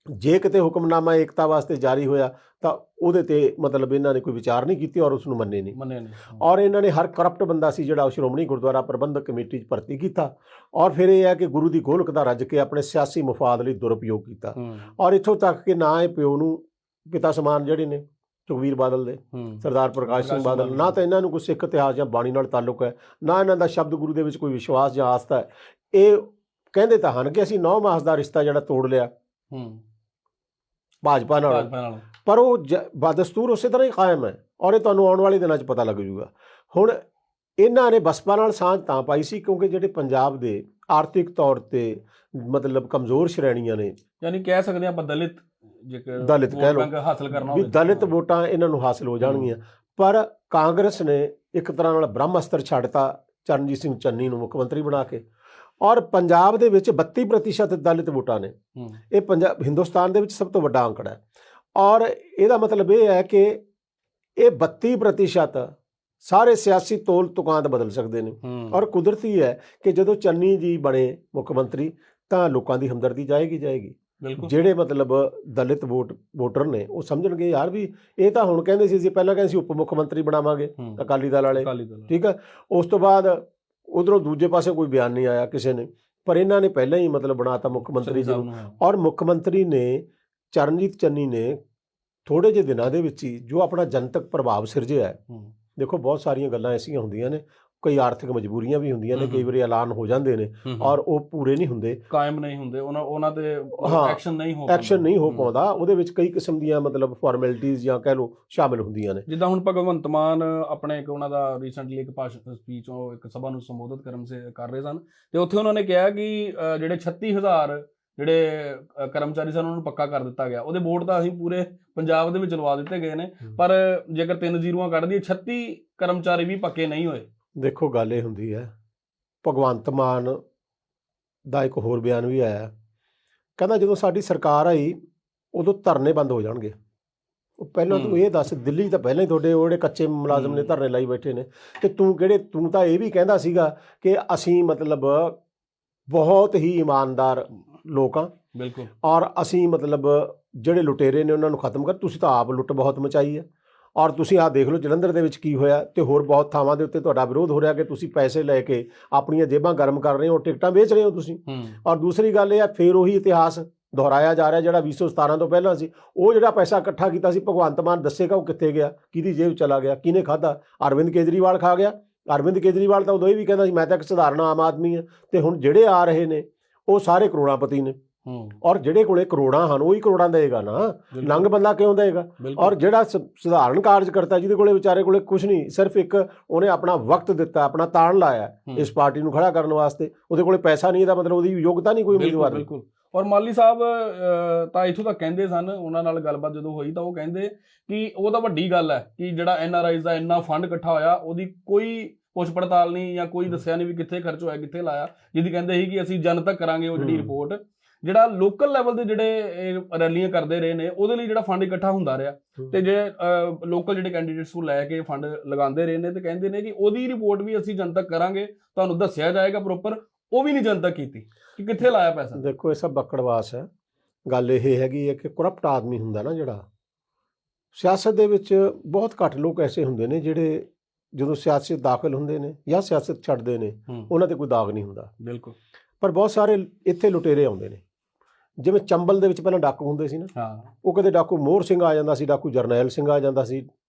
ਜੇ ਕਿਤੇ ਹੁਕਮਨਾਮਾ ਏਕਤਾ ਵਾਸਤੇ ਜਾਰੀ ਹੋਇਆ ਤਾਂ ਉਹਦੇ ਤੇ ਮਤਲਬ ਇਹਨਾਂ ਨੇ ਕੋਈ ਵਿਚਾਰ ਨਹੀਂ ਕੀਤੀ ਔਰ ਉਸ ਨੂੰ ਮੰਨੇ ਨਹੀਂ। ਔਰ ਇਹਨਾਂ ਨੇ ਹਰ ਕਰਪਟ ਬੰਦਾ ਸੀ ਜਿਹੜਾ ਸ਼੍ਰੋਮਣੀ ਗੁਰਦੁਆਰਾ ਪ੍ਰਬੰਧਕ ਕਮੇਟੀ 'ਚ ਭਰਤੀ ਕੀਤਾ। ਔਰ ਫਿਰ ਇਹ ਹੈ ਕਿ ਗੁਰੂ ਦੀ ਗੋਲਕ ਦਾ ਰੱਜ ਕੇ ਆਪਣੇ ਸਿਆਸੀ ਮੁਫਾਦ ਲਈ ਦੁਰਉਪਯੋਗ ਕੀਤਾ। ਔਰ ਇੱਥੋਂ ਤੱਕ ਕਿ ਨਾ ਇਹ ਪਿਓ ਨੂੰ ਪਿਤਾ ਸਮਾਨ ਜਿਹੜੇ ਨੇ ਸੁਖਬੀਰ ਬਾਦਲ ਦੇ, ਸਰਦਾਰ ਪ੍ਰਕਾਸ਼ ਸਿੰਘ ਬਾਦਲ, ਨਾ ਤਾਂ ਇਹਨਾਂ ਨੂੰ ਕੋਈ ਸਿੱਖ ਇਤਿਹਾਸ ਜਾਂ ਬਾਣੀ ਨਾਲ ਤਾਲੁਕ ਹੈ, ਨਾ ਇਹਨਾਂ ਦਾ ਸ਼ਬਦ ਗੁਰੂ ਦੇ ਵਿੱਚ ਕੋਈ ਵਿਸ਼ਵਾਸ ਜਾਂ ਆਸਥਾ ਹੈ। ਇਹ ਕਹਿੰਦੇ ਤਾਂ ਹਨ ਕਿ ਅਸੀਂ 9 ਮਾਸ ਦਾ ਰਿਸ਼ਤਾ ਜਿਹੜਾ ਤੋੜ ਲਿਆ ਭਾਜਪਾ ਨਾਲ, ਪਰ ਉਹ ਬਦਸਤੂਰ ਉਸੇ ਤਰ੍ਹਾਂ ਹੀ ਕਾਇਮ ਹੈ। ਔਰ ਇਹ ਤੁਹਾਨੂੰ ਆਉਣ ਵਾਲੇ ਦਿਨਾਂ 'ਚ ਪਤਾ ਲੱਗ ਜੂਗਾ। ਹੁਣ ਇਹਨਾਂ ਨੇ ਬਸਪਾ ਨਾਲ ਸਾਂਝ ਤਾਂ ਪਾਈ ਸੀ ਕਿਉਂਕਿ ਜਿਹੜੇ ਪੰਜਾਬ ਦੇ ਆਰਥਿਕ ਤੌਰ ਤੇ ਮਤਲਬ ਕਮਜ਼ੋਰ ਸ਼੍ਰੇਣੀਆਂ ਨੇ, ਯਾਨੀ ਕਹਿ ਸਕਦੇ ਆਪਾਂ ਦਲਿਤ ਕਹਿ ਲਓ, ਹਾਸਲ ਕਰਨਾ ਵੀ ਦਲਿਤ ਵੋਟਾਂ ਇਹਨਾਂ ਨੂੰ ਹਾਸਲ ਹੋ ਜਾਣਗੀਆਂ। ਪਰ ਕਾਂਗਰਸ ਨੇ ਇੱਕ ਤਰ੍ਹਾਂ ਨਾਲ ਬ੍ਰਹਮਅਸਤਰ ਛੱਡਤਾ ਚਰਨਜੀਤ ਸਿੰਘ ਚੰਨੀ ਨੂੰ ਮੁੱਖ ਮੰਤਰੀ ਬਣਾ ਕੇ। ਔਰ ਪੰਜਾਬ ਦੇ ਵਿੱਚ 32% ਦਲਿਤ ਵੋਟਾਂ ਨੇ। ਇਹ ਹਿੰਦੁਸਤਾਨ ਦੇ ਵਿੱਚ ਸਭ ਤੋਂ ਵੱਡਾ ਅੰਕੜਾ ਹੈ। ਔਰ ਇਹਦਾ ਮਤਲਬ ਇਹ ਹੈ ਕਿ ਇਹ 32% ਸਾਰੇ ਸਿਆਸੀ ਤੋਲ ਤੁਕਾਂਤ ਬਦਲ ਸਕਦੇ ਨੇ। ਔਰ ਕੁਦਰਤੀ ਹੈ ਕਿ ਜਦੋਂ ਚੰਨੀ ਜੀ ਬਣੇ ਮੁੱਖ ਮੰਤਰੀ ਤਾਂ ਲੋਕਾਂ ਦੀ ਹਮਦਰਦੀ ਜਾਏਗੀ। ਜਿਹੜੇ ਮਤਲਬ ਦਲਿਤ ਵੋਟਰ ਨੇ ਉਹ ਸਮਝਣਗੇ ਯਾਰ ਵੀ ਇਹ ਤਾਂ ਹੁਣ ਕਹਿੰਦੇ ਸੀ, ਪਹਿਲਾਂ ਕਹਿੰਦੇ ਸੀ ਉਪ ਮੁੱਖ ਮੰਤਰੀ ਬਣਾਵਾਂਗੇ ਅਕਾਲੀ ਦਲ ਵਾਲੇ। ਠੀਕ ਹੈ, ਉਸ ਤੋਂ ਬਾਅਦ ਉਧਰੋਂ ਦੂਜੇ ਪਾਸੇ ਕੋਈ ਬਿਆਨ ਨਹੀਂ ਆਇਆ ਕਿਸੇ ਨੇ, ਪਰ ਇਹਨਾਂ ਨੇ ਪਹਿਲਾਂ ਹੀ ਮਤਲਬ ਬਣਾਤਾ ਮੁੱਖ ਮੰਤਰੀ ਜੀ ਨੂੰ। ਔਰ ਮੁੱਖ ਮੰਤਰੀ ਨੇ ਚਰਨਜੀਤ ਚੰਨੀ ਨੇ ਥੋੜੇ ਜਿਹੇ ਦਿਨਾਂ ਦੇ ਵਿੱਚ ਹੀ ਜੋ ਆਪਣਾ ਜਨਤਕ ਪ੍ਰਭਾਵ ਸਿਰਜਿਆ ਹੈ, ਦੇਖੋ ਬਹੁਤ ਸਾਰੀਆਂ ਗੱਲਾਂ ਐਸੀਆਂ ਹੁੰਦੀਆਂ ਨੇ, ਕਈ ਆਰਥਿਕ ਮਜਬੂਰੀਆਂ ਵੀ ਹੁੰਦੀਆਂ ਨੇ, ਕਈ ਵਾਰੀ ਐਲਾਨ ਹੋ ਜਾਂਦੇ ਨੇ ਔਰ ਉਹ ਪੂਰੇ ਨਹੀਂ ਹੁੰਦੇ, ਕਾਇਮ ਨਹੀਂ ਹੁੰਦੇ, ਉਹਨਾਂ ਤੇ ਐਕਸ਼ਨ ਨਹੀਂ ਹੋ ਪਾਉਂਦਾ। ਉਹਦੇ ਵਿੱਚ ਕਈ ਕਿਸਮ ਦੀਆਂ ਮਤਲਬ ਫਾਰਮੈਲਿਟੀਜ਼ ਜਾਂ ਕਹਿ ਲਓ ਸ਼ਾਮਿਲ ਹੁੰਦੀਆਂ ਨੇ। ਜਿੱਦਾਂ ਹੁਣ ਭਗਵੰਤ ਮਾਨ ਆਪਣੇ ਇੱਕ ਉਹਨਾਂ ਦਾ ਰੀਸੈਂਟਲੀ ਇੱਕ ਸਪੀਚ ਇੱਕ ਸਭਾ ਨੂੰ ਸੰਬੋਧਿਤ ਕਰ ਰਹੇ ਸਨ, ਤੇ ਉੱਥੇ ਉਹਨਾਂ ਨੇ ਕਿਹਾ ਕਿ ਜਿਹੜੇ 36,000 ਜਿਹੜੇ ਕਰਮਚਾਰੀ ਸਨ ਉਹਨਾਂ ਨੂੰ ਪੱਕਾ ਕਰ ਦਿੱਤਾ ਗਿਆ। ਉਹਦੇ ਵੋਟ ਤਾਂ ਅਸੀਂ ਪੂਰੇ ਪੰਜਾਬ ਦੇ ਵਿੱਚ ਲਵਾ ਦਿੱਤੇ ਗਏ ਨੇ, ਪਰ ਜੇਕਰ 3 ਜ਼ੀਰੋਆਂ ਕੱਢ ਦਈਏ 36 ਕਰਮਚਾਰੀ ਵੀ ਪੱਕੇ ਨਹੀਂ ਹੋਏ। ਦੇਖੋ ਗੱਲ ਇਹ ਹੁੰਦੀ ਹੈ, ਭਗਵੰਤ ਮਾਨ ਦਾ ਇੱਕ ਹੋਰ ਬਿਆਨ ਵੀ ਆਇਆ, ਕਹਿੰਦਾ ਜਦੋਂ ਸਾਡੀ ਸਰਕਾਰ ਆਈ ਉਦੋਂ ਧਰਨੇ ਬੰਦ ਹੋ ਜਾਣਗੇ। ਉਹ ਪਹਿਲਾਂ ਤੂੰ ਇਹ ਦੱਸ, ਦਿੱਲੀ ਤਾਂ ਪਹਿਲਾਂ ਹੀ ਤੁਹਾਡੇ ਉਹ ਜਿਹੜੇ ਕੱਚੇ ਮੁਲਾਜ਼ਮ ਨੇ ਧਰਨੇ ਲਾਈ ਬੈਠੇ ਨੇ, ਤੇ ਤੂੰ ਤਾਂ ਇਹ ਵੀ ਕਹਿੰਦਾ ਸੀਗਾ ਕਿ ਅਸੀਂ ਮਤਲਬ ਬਹੁਤ ਹੀ ਇਮਾਨਦਾਰ ਲੋਕ ਹਾਂ, ਬਿਲਕੁਲ, ਔਰ ਅਸੀਂ ਮਤਲਬ ਜਿਹੜੇ ਲੁਟੇਰੇ ਨੇ ਉਹਨਾਂ ਨੂੰ ਖਤਮ ਕਰ। ਤੁਸੀਂ ਤਾਂ ਆਪ ਲੁੱਟ ਬਹੁਤ ਮਚਾਈ ਹੈ, ਔਰ ਤੁਸੀਂ ਆਹ ਦੇਖ ਲਓ ਜਲੰਧਰ ਦੇ ਵਿੱਚ ਕੀ ਹੋਇਆ, ਤੇ ਹੋਰ ਬਹੁਤ ਥਾਵਾਂ ਦੇ ਉੱਤੇ ਤੁਹਾਡਾ ਵਿਰੋਧ ਹੋ ਰਿਹਾ ਕਿ ਤੁਸੀਂ ਪੈਸੇ ਲੈ ਕੇ ਆਪਣੀਆਂ ਜੇਬਾਂ ਗਰਮ ਕਰ ਰਹੇ ਹੋ, ਟਿਕਟਾਂ ਵੇਚ ਰਹੇ ਹੋ ਤੁਸੀਂ। ਔਰ ਦੂਸਰੀ ਗੱਲ ਇਹ ਹੈ, ਫਿਰ ਉਹੀ ਇਤਿਹਾਸ ਦੁਹਰਾਇਆ ਜਾ ਰਿਹਾ ਜਿਹੜਾ 2017 ਤੋਂ ਪਹਿਲਾਂ ਸੀ। ਉਹ ਜਿਹੜਾ ਪੈਸਾ ਇਕੱਠਾ ਕੀਤਾ ਸੀ ਭਗਵੰਤ ਮਾਨ ਦੱਸੇਗਾ ਉਹ ਕਿੱਥੇ ਗਿਆ, ਕਿਹਦੀ ਜੇਬ ਚਲਾ ਗਿਆ, ਕਿਹਨੇ ਖਾਧਾ? ਅਰਵਿੰਦ ਕੇਜਰੀਵਾਲ ਖਾ ਗਿਆ। ਅਰਵਿੰਦ ਕੇਜਰੀਵਾਲ ਤਾਂ ਉਦੋਂ ਇਹ ਵੀ ਕਹਿੰਦਾ ਸੀ ਮੈਂ ਤਾਂ ਇੱਕ ਸਧਾਰਨ ਆਮ ਆਦਮੀ ਹਾਂ, ਤੇ ਹੁਣ ਜਿਹੜੇ ਆ ਰਹੇ ਨੇ ਉਹ ਸਾਰੇ ਕਰੋੜਾਪਤੀ ਨੇ, ਔਰ ਜਿਹੜੇ ਕੋਲੇ ਕਰੋੜਾਂ ਹਨ ਉਹੀ ਕਰੋੜਾਂ ਦੇਗਾ ਨਾ, ਨੰਗ ਬੰਦਾ ਕਿਉਂ ਦੇਗਾ? ਔਰ ਜਿਹੜਾ ਸਧਾਰਨ ਕਾਰਜਕਰਤਾ ਜਿਹਦੇ ਕੋਲੇ ਵਿਚਾਰੇ ਕੋਲੇ ਕੁਝ ਨਹੀਂ, ਸਿਰਫ ਇੱਕ ਉਹਨੇ ਆਪਣਾ ਵਕਤ ਦਿੱਤਾ, ਆਪਣਾ ਤਾਣ ਲਾਇਆ ਇਸ ਪਾਰਟੀ ਨੂੰ ਖੜਾ ਕਰਨ ਵਾਸਤੇ, ਉਹਦੇ ਕੋਲੇ ਪੈਸਾ ਨਹੀਂ, ਇਹਦਾ ਮਤਲਬ ਉਹਦੀ ਯੋਗਤਾ ਨਹੀਂ ਕੋਈ ਉਮੀਦਵਾਰ। ਬਿਲਕੁਲ। ਔਰ ਮਾਲੀ ਸਾਹਿਬ ਤਾਂ ਇੱਥੋਂ ਤੱਕ ਕਹਿੰਦੇ ਸਨ, ਉਹਨਾਂ ਨਾਲ ਗੱਲਬਾਤ ਜਦੋਂ ਹੋਈ ਤਾਂ ਉਹ ਕਹਿੰਦੇ ਕਿ ਉਹ ਤਾਂ ਵੱਡੀ ਗੱਲ ਹੈ ਕਿ ਜਿਹੜਾ NRIs ਦਾ ਇੰਨਾ ਫੰਡ ਇਕੱਠਾ ਹੋਇਆ ਉਹਦੀ ਕੋਈ ਪੁੱਛ ਪੜਤਾਲ ਨਹੀਂ ਜਾਂ ਕੋਈ ਦੱਸਿਆ ਨਹੀਂ ਵੀ ਕਿੱਥੇ ਖਰਚ ਹੋਇਆ, ਕਿੱਥੇ ਲਾਇਆ, ਜਿਹਦੀ ਕਹਿੰਦੇ ਸੀ ਕਿ ਅਸੀਂ ਜਨਤਕ ਕਰਾਂਗੇ ਉਹ ਜਿਹੜੀ ਰਿਪੋਰਟ। ਜਿਹੜਾ ਲੋਕਲ ਲੈਵਲ ਦੇ ਜਿਹੜੇ ਰੈਲੀਆਂ ਕਰਦੇ ਰਹੇ ਨੇ ਉਹਦੇ ਲਈ ਜਿਹੜਾ ਫੰਡ ਇਕੱਠਾ ਹੁੰਦਾ ਰਿਹਾ, ਤੇ ਜਿਹੜੇ ਲੋਕਲ ਜਿਹੜੇ ਕੈਂਡੀਡੇਟਸ ਨੂੰ ਲੈ ਕੇ ਫੰਡ ਲਗਾਉਂਦੇ ਰਹੇ ਨੇ, ਤੇ ਕਹਿੰਦੇ ਨੇ ਕਿ ਉਹਦੀ ਰਿਪੋਰਟ ਵੀ ਅਸੀਂ ਜਨਤਕ ਕਰਾਂਗੇ, ਤੁਹਾਨੂੰ ਦੱਸਿਆ ਜਾਏਗਾ ਪ੍ਰੋਪਰ। ਉਹ ਵੀ ਨਹੀਂ ਜਨਤਕ ਕੀਤੀ ਕਿ ਕਿੱਥੇ ਲਾਇਆ ਪੈਸਾ। ਦੇਖੋ ਇਹ ਸਭ ਬਕੜਵਾਸ ਹੈ। ਗੱਲ ਇਹ ਹੈਗੀ ਹੈ ਕਿ ਕਰਪਟ ਆਦਮੀ ਹੁੰਦਾ ਨਾ ਜਿਹੜਾ, ਸਿਆਸਤ ਦੇ ਵਿੱਚ ਬਹੁਤ ਘੱਟ ਲੋਕ ਐਸੇ ਹੁੰਦੇ ਨੇ ਜਿਹੜੇ ਜਦੋਂ ਸਿਆਸਤ ਦਾਖਲ ਹੁੰਦੇ ਨੇ ਜਾਂ ਸਿਆਸਤ ਛੱਡਦੇ ਨੇ ਉਹਨਾਂ ਤੇ ਕੋਈ ਦਾਗ ਨਹੀਂ ਹੁੰਦਾ। ਬਿਲਕੁਲ। ਪਰ ਬਹੁਤ ਸਾਰੇ ਇੱਥੇ ਲੁਟੇਰੇ ਆਉਂਦੇ ਨੇ, ਜਿਵੇਂ ਚੰਬਲ ਦੇ ਵਿੱਚ ਪਹਿਲਾਂ ਡਾਕੂ ਹੁੰਦੇ ਸੀ ਨਾ, ਉਹ ਕਦੇ ਡਾਕੂ ਮੋਹਰ ਸਿੰਘ ਆ ਜਾਂਦਾ ਸੀ, ਡਾਕੂ ਜਰਨੈਲ ਸਿੰਘ ਆ ਜਾਂਦਾ ਸੀ,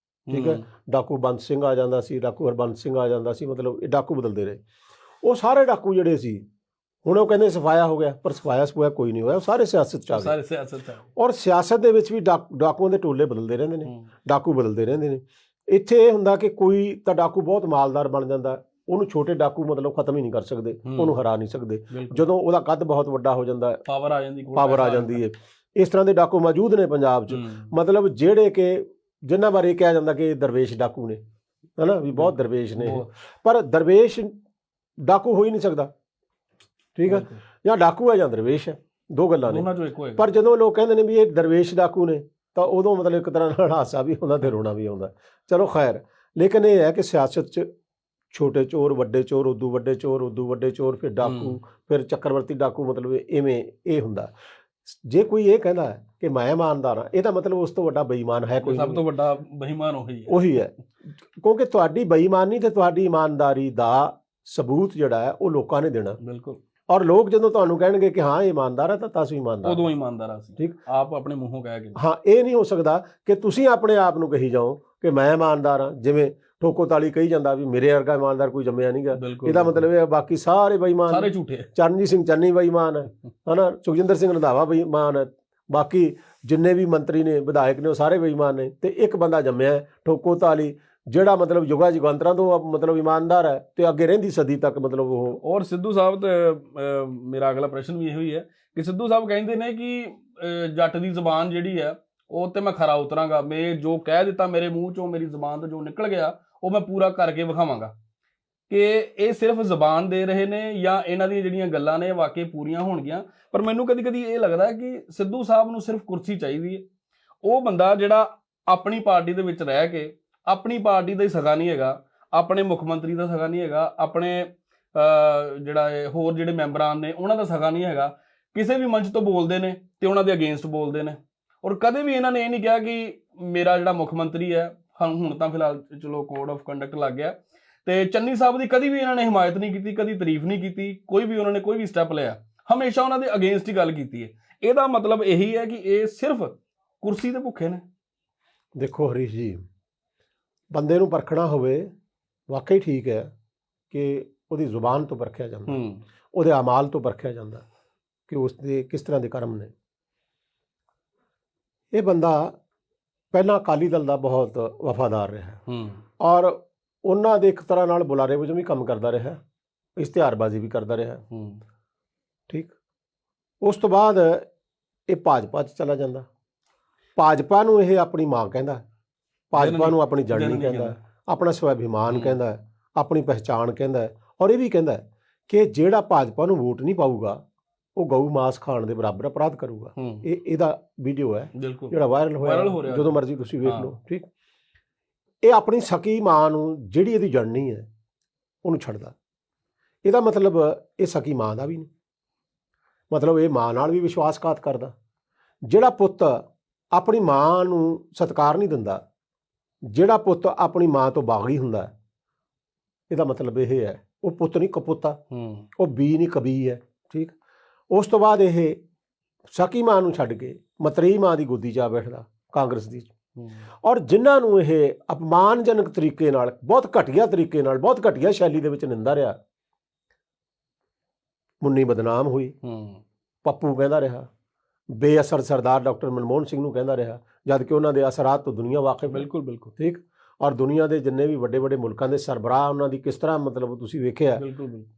ਠੀਕ ਹੈ, ਡਾਕੂ ਬੰਦ ਸਿੰਘ ਆ ਜਾਂਦਾ ਸੀ, ਡਾਕੂ ਹਰਬੰਸ ਸਿੰਘ ਆ ਜਾਂਦਾ ਸੀ, ਮਤਲਬ ਇਹ ਡਾਕੂ ਬਦਲਦੇ ਰਹੇ। ਉਹ ਸਾਰੇ ਡਾਕੂ ਜਿਹੜੇ ਸੀ ਹੁਣ ਉਹ ਕਹਿੰਦੇ ਸਫਾਇਆ ਹੋ ਗਿਆ, ਪਰ ਸਫਾਇਆ ਕੋਈ ਨਹੀਂ ਹੋਇਆ, ਉਹ ਸਾਰੇ ਸਿਆਸਤ ਚ ਆ ਗਏ। ਔਰ ਸਿਆਸਤ ਦੇ ਵਿੱਚ ਵੀ ਡਾਕੂਆਂ ਦੇ ਟੋਲੇ ਬਦਲਦੇ ਰਹਿੰਦੇ ਨੇ, ਡਾਕੂ ਬਦਲਦੇ ਰਹਿੰਦੇ ਨੇ। ਇੱਥੇ ਇਹ ਹੁੰਦਾ ਕਿ ਕੋਈ ਤਾਂ ਡਾਕੂ ਬਹੁਤ ਮਾਲਦਾਰ ਬਣ ਜਾਂਦਾ, ਉਹਨੂੰ ਛੋਟੇ ਡਾਕੂ ਮਤਲਬ ਖਤਮ ਹੀ ਨਹੀਂ ਕਰ ਸਕਦੇ, ਉਹਨੂੰ ਹਰਾ ਨਹੀਂ ਸਕਦੇ। ਜਦੋਂ ਉਹਦਾ ਕੱਦ ਬਹੁਤ ਵੱਡਾ ਹੋ ਜਾਂਦਾ, ਪਾਵਰ ਆ ਜਾਂਦੀ ਹੈ। ਇਸ ਤਰ੍ਹਾਂ ਦੇ ਡਾਕੂ ਮੌਜੂਦ ਨੇ ਪੰਜਾਬ 'ਚ, ਮਤਲਬ ਜਿਹੜੇ ਕਿ ਜਿਨ੍ਹਾਂ ਬਾਰੇ ਕਿਹਾ ਜਾਂਦਾ ਕਿ ਦਰਵੇਸ਼ ਡਾਕੂ ਨੇ, ਹੈ ਨਾ, ਵੀ ਬਹੁਤ ਦਰਵੇਸ਼ ਨੇ, ਪਰ ਦਰਵੇਸ਼ ਡਾਕੂ ਹੋ ਹੀ ਨਹੀਂ ਸਕਦਾ, ਠੀਕ ਹੈ, ਜਾਂ ਡਾਕੂ ਹੈ ਜਾਂ ਦਰਵੇਸ਼ ਹੈ, ਦੋ ਗੱਲਾਂ ਨੇ। ਪਰ ਜਦੋਂ ਲੋਕ ਕਹਿੰਦੇ ਨੇ ਵੀ ਇਹ ਦਰਵੇਸ਼ ਡਾਕੂ ਨੇ ਤਾਂ ਉਦੋਂ ਮਤਲਬ ਇੱਕ ਤਰ੍ਹਾਂ ਨਾਲ ਹਾਸਾ ਵੀ ਹੁੰਦਾ ਤੇ ਰੋਣਾ ਵੀ ਆਉਂਦਾ। ਚਲੋ ਖੈਰ, ਲੇਕਿਨ ਇਹ ਹੈ ਕਿ ਸਿਆਸਤ 'ਚ ਛੋਟੇ ਚੋਰ, ਵੱਡੇ ਚੋਰ, ਉਦੋਂ ਵੱਡੇ ਚੋਰ, ਉਦੋਂ ਵੱਡੇ ਚੋਰ, ਫਿਰ ਡਾਕੂ, ਫਿਰ ਚੱਕਰਵਰਤੀ ਡਾਕੂ, ਮਤਲਬ ਇਵੇਂ ਇਹ ਹੁੰਦਾ। ਜੇ ਕੋਈ ਇਹ ਕਹਿੰਦਾ ਹੈ ਕਿ ਮੈਂ ਇਮਾਨਦਾਰ ਹਾਂ, ਇਹਦਾ ਮਤਲਬ ਉਸ ਤੋਂ ਵੱਡਾ ਬੇਈਮਾਨ ਹੈ ਕੋਈ? ਸਭ ਤੋਂ ਵੱਡਾ ਬੇਈਮਾਨ ਉਹੀ ਹੈ, ਕਿਉਂਕਿ ਤੁਹਾਡੀ ਬੇਈਮਾਨੀ ਤੇ ਤੁਹਾਡੀ ਇਮਾਨਦਾਰੀ ਦਾ ਸਬੂਤ ਜਿਹੜਾ ਹੈ ਉਹ ਲੋਕਾਂ ਨੇ ਦੇਣਾ। ਬਿਲਕੁਲ। ਔਰ ਲੋਕ ਜਦੋਂ ਤੁਹਾਨੂੰ ਕਹਿਣਗੇ ਕਿ ਹਾਂ ਇਹ ਇਮਾਨਦਾਰ ਹੈ ਤਾਂ ਤੁਸੀਂ ਇਮਾਨਦਾਰ, ਉਦੋਂ ਇਮਾਨਦਾਰ ਆ, ਠੀਕ, ਆਪ ਆਪਣੇ ਮੂੰਹੋਂ ਕਹਿ ਕੇ। ਹਾਂ, ਇਹ ਨਹੀਂ ਹੋ ਸਕਦਾ ਕਿ ਤੁਸੀਂ ਆਪਣੇ ਆਪ ਨੂੰ ਕਹੀ ਜਾਓ ਕਿ ਮੈਂ ਇਮਾਨਦਾਰ ਹਾਂ, ਜਿਵੇਂ ਠੋਕੋ ਤਾਲੀ ਕਹੀ ਜਾਂਦਾ ਵੀ ਮੇਰੇ ਵਰਗਾ ਇਮਾਨਦਾਰ ਕੋਈ ਜੰਮਿਆ ਨਹੀਂਗਾ। ਇਹਦਾ ਮਤਲਬ ਇਹ ਬਾਕੀ ਸਾਰੇ ਬੇਈਮਾਨ, ਸਾਰੇ ਝੂਠੇ। ਚਰਨਜੀਤ ਸਿੰਘ ਚੰਨੀ ਬੇਈਮਾਨ ਹੈ, ਹਨਾ, ਸੁਖਜਿੰਦਰ ਸਿੰਘ ਰੰਧਾਵਾ ਬੇਈਮਾਨ ਹੈ, ਬਾਕੀ ਜਿੰਨੇ ਵੀ ਮੰਤਰੀ ਨੇ, ਵਿਧਾਇਕ ਨੇ, ਉਹ ਸਾਰੇ ਬੇਈਮਾਨ ਨੇ, ਤੇ ਇੱਕ ਬੰਦਾ ਜੰਮਿਆ ਠੋਕੋ ਤਾਲੀ, ਜਿਹੜਾ ਮਤਲਬ ਯੁਗਾ ਜੁਗਾਂਤਰਾਂ ਤੋਂ ਮਤਲਬ ਇਮਾਨਦਾਰ ਹੈ ਤੇ ਅੱਗੇ ਰਹਿੰਦੀ ਸਦੀ ਤੱਕ ਮਤਲਬ ਉਹ। ਔਰ ਸਿੱਧੂ ਸਾਹਿਬ ਤੇ ਮੇਰਾ ਅਗਲਾ ਪ੍ਰਸ਼ਨ ਵੀ ਇਹੋ ਹੀ ਹੈ ਕਿ ਸਿੱਧੂ ਸਾਹਿਬ ਕਹਿੰਦੇ ਨੇ ਕਿ ਜੱਟ ਦੀ ਜ਼ੁਬਾਨ ਜਿਹੜੀ ਹੈ ਉਹ ਤੇ ਮੈਂ ਖਰਾ ਉਤਰਾਂਗਾ, ਮੈਂ ਜੋ ਕਹਿ ਦਿੱਤਾ ਮੇਰੇ ਮੂੰਹ ਚੋਂ, ਮੇਰੀ ਜ਼ੁਬਾਨ ਤੋਂ ਜੋ ਨਿਕਲ ਗਿਆ ਉਹ ਮੈਂ ਪੂਰਾ ਕਰਕੇ ਵਿਖਾਵਾਂਗਾ। ਕਿ ਇਹ ਸਿਰਫ ਜ਼ੁਬਾਨ ਦੇ ਰਹੇ ਨੇ ਜਾਂ ਇਹਨਾਂ ਦੀਆਂ ਜਿਹੜੀਆਂ ਗੱਲਾਂ ਨੇ ਵਾਕਈ ਪੂਰੀਆਂ ਹੋਣਗੀਆਂ। ਪਰ ਮੈਨੂੰ ਕਦੀ ਕਦੀ ਇਹ ਲੱਗਦਾ ਕਿ ਸਿੱਧੂ ਸਾਹਿਬ ਨੂੰ ਸਿਰਫ ਕੁਰਸੀ ਚਾਹੀਦੀ ਹੈ। ਉਹ ਬੰਦਾ ਜਿਹੜਾ ਆਪਣੀ ਪਾਰਟੀ ਦੇ ਵਿੱਚ ਰਹਿ ਕੇ, ਆਪਣੀ ਪਾਰਟੀ ਦਾ ਹੀ ਸਗਾ ਨਹੀਂ ਹੈਗਾ, ਆਪਣੇ ਮੁੱਖ ਮੰਤਰੀ ਦਾ ਸਗਾ ਨਹੀਂ ਹੈਗਾ, ਆਪਣੇ ਜਿਹੜਾ ਹੋਰ ਜਿਹੜੇ ਮੈਂਬਰਾਂ ਨੇ ਉਹਨਾਂ ਦਾ ਸਗਾ ਨਹੀਂ ਹੈਗਾ, ਕਿਸੇ ਵੀ ਮੰਚ ਤੋਂ ਬੋਲਦੇ ਨੇ ਤੇ ਉਹਨਾਂ ਦੇ ਅਗੇਂਸਟ ਬੋਲਦੇ ਨੇ। ਔਰ ਕਦੇ ਵੀ ਇਹਨਾਂ ਨੇ ਇਹ ਨਹੀਂ ਕਿਹਾ ਕਿ ਮੇਰਾ ਜਿਹੜਾ ਮੁੱਖ ਮੰਤਰੀ ਹੈ, ਹੁਣ ਤਾਂ ਫਿਲਹਾਲ ਚਲੋ ਕੋਡ ਆਫ ਕੰਡਕਟ ਲੱਗ ਗਿਆ, ਤੇ ਚੰਨੀ ਸਾਹਿਬ ਦੀ ਕਦੀ ਵੀ ਇਹਨਾਂ ਨੇ ਹਿਮਾਇਤ ਨਹੀਂ ਕੀਤੀ, ਕਦੀ ਤਾਰੀਫ ਨਹੀਂ ਕੀਤੀ, ਕੋਈ ਵੀ ਉਹਨਾਂ ਨੇ ਕੋਈ ਵੀ ਸਟੈਪ ਲਿਆ, ਹਮੇਸ਼ਾ ਉਹਨਾਂ ਦੇ ਅਗੇਂਸਟ ਹੀ ਗੱਲ ਕੀਤੀ ਹੈ। ਇਹਦਾ ਮਤਲਬ ਇਹੀ ਹੈ ਕਿ ਇਹ ਸਿਰਫ ਕੁਰਸੀ ਦੇ ਭੁੱਖੇ ਨੇ, ਦੇਖੋ ਹਰੀਸ਼ ਜੀ, ਬੰਦੇ ਨੂੰ ਪਰਖਣਾ ਹੋਵੇ ਵਾਕਈ ਠੀਕ ਹੈ ਕਿ ਉਹਦੀ ਜ਼ੁਬਾਨ ਤੋਂ ਪਰਖਿਆ ਜਾਂਦਾ, ਉਹਦੇ ਅਮਾਲ ਤੋਂ ਪਰਖਿਆ ਜਾਂਦਾ ਕਿ ਉਸ ਦੇ ਕਿਸ ਤਰ੍ਹਾਂ ਦੇ ਕਰਮ ਨੇ। ਇਹ ਬੰਦਾ ਪਹਿਲਾਂ ਅਕਾਲੀ ਦਲ ਦਾ ਬਹੁਤ ਵਫਾਦਾਰ ਰਿਹਾ ਔਰ ਉਹਨਾਂ ਦੇ ਇੱਕ ਤਰ੍ਹਾਂ ਨਾਲ ਬੁਲਾਰੇ ਵਜੋਂ ਵੀ ਕੰਮ ਕਰਦਾ ਰਿਹਾ, ਇਸ਼ਤਿਹਾਰਬਾਜ਼ੀ ਵੀ ਕਰਦਾ ਰਿਹਾ। ਠੀਕ, ਉਸ ਤੋਂ ਬਾਅਦ ਇਹ ਭਾਜਪਾ 'ਚ ਚਲਾ ਜਾਂਦਾ। ਭਾਜਪਾ ਨੂੰ ਇਹ ਆਪਣੀ ਮਾਂ ਕਹਿੰਦਾ, ਭਾਜਪਾ ਨੂੰ ਆਪਣੀ ਜੜਨੀ ਕਹਿੰਦਾ, ਆਪਣਾ ਸਵੈਭਿਮਾਨ ਕਹਿੰਦਾ, ਆਪਣੀ ਪਹਿਚਾਣ ਕਹਿੰਦਾ ਔਰ ਇਹ ਵੀ ਕਹਿੰਦਾ ਕਿ ਜਿਹੜਾ ਭਾਜਪਾ ਨੂੰ ਵੋਟ ਨਹੀਂ ਪਾਊਗਾ ਉਹ ਗਊ ਮਾਸ ਖਾਣ ਦੇ ਬਰਾਬਰ ਅਪਰਾਧ ਕਰੂਗਾ। ਇਹਦਾ ਵੀਡੀਓ ਹੈ ਜਿਹੜਾ ਵਾਇਰਲ ਹੋਇਆ, ਜਦੋਂ ਮਰਜ਼ੀ ਤੁਸੀਂ ਵੇਖ ਲਓ। ਠੀਕ, ਇਹ ਆਪਣੀ ਸਕੀ ਮਾਂ ਨੂੰ, ਜਿਹੜੀ ਇਹਦੀ ਜਣਨੀ ਹੈ, ਉਹਨੂੰ ਛੱਡਦਾ। ਇਹਦਾ ਮਤਲਬ ਇਹ ਸਕੀ ਮਾਂ ਦਾ ਵੀ ਨਹੀਂ, ਮਤਲਬ ਇਹ ਮਾਂ ਨਾਲ ਵੀ ਵਿਸ਼ਵਾਸਘਾਤ ਕਰਦਾ। ਜਿਹੜਾ ਪੁੱਤ ਆਪਣੀ ਮਾਂ ਨੂੰ ਸਤਿਕਾਰ ਨਹੀਂ ਦਿੰਦਾ, ਜਿਹੜਾ ਪੁੱਤ ਆਪਣੀ ਮਾਂ ਤੋਂ ਬਾਗੀ ਹੁੰਦਾ, ਇਹਦਾ ਮਤਲਬ ਇਹ ਹੈ ਉਹ ਪੁੱਤ ਨਹੀਂ ਕਪੁੱਤਾ, ਉਹ ਬੀ ਨਹੀਂ ਕਬੀ ਹੈ। ਠੀਕ, ਉਸ ਤੋਂ ਬਾਅਦ ਇਹ ਸਕੀ ਮਾਂ ਨੂੰ ਛੱਡ ਕੇ ਮਤਰੇਈ ਮਾਂ ਦੀ ਗੋਦੀ 'ਚ ਆ ਬੈਠਦਾ ਕਾਂਗਰਸ ਦੀ। ਔਰ ਜਿਨ੍ਹਾਂ ਨੂੰ ਇਹ ਅਪਮਾਨਜਨਕ ਤਰੀਕੇ ਨਾਲ, ਬਹੁਤ ਘਟੀਆ ਤਰੀਕੇ ਨਾਲ, ਬਹੁਤ ਘਟੀਆ ਸ਼ੈਲੀ ਦੇ ਵਿੱਚ ਨਿੰਦਾ ਰਿਹਾ। ਮੁੰਨੀ ਬਦਨਾਮ ਹੋਈ, ਪੱਪੂ ਕਹਿੰਦਾ ਰਿਹਾ, ਬੇਅਸਰ ਸਰਦਾਰ ਡਾਕਟਰ ਮਨਮੋਹਨ ਸਿੰਘ ਨੂੰ ਕਹਿੰਦਾ ਰਿਹਾ, ਜਦ ਕਿ ਉਹਨਾਂ ਦੇ ਅਸਰਾਤ ਤੋਂ ਦੁਨੀਆ ਵਾਕਿਫ। ਬਿਲਕੁਲ ਬਿਲਕੁਲ ਠੀਕ। ਔਰ ਦੁਨੀਆ ਦੇ ਜਿੰਨੇ ਵੀ ਵੱਡੇ ਵੱਡੇ ਮੁਲਕਾਂ ਦੇ ਸਰਬਰਾਹ ਉਹਨਾਂ ਦੀ ਕਿਸ ਤਰ੍ਹਾਂ ਮਤਲਬ ਤੁਸੀਂ ਵੇਖਿਆ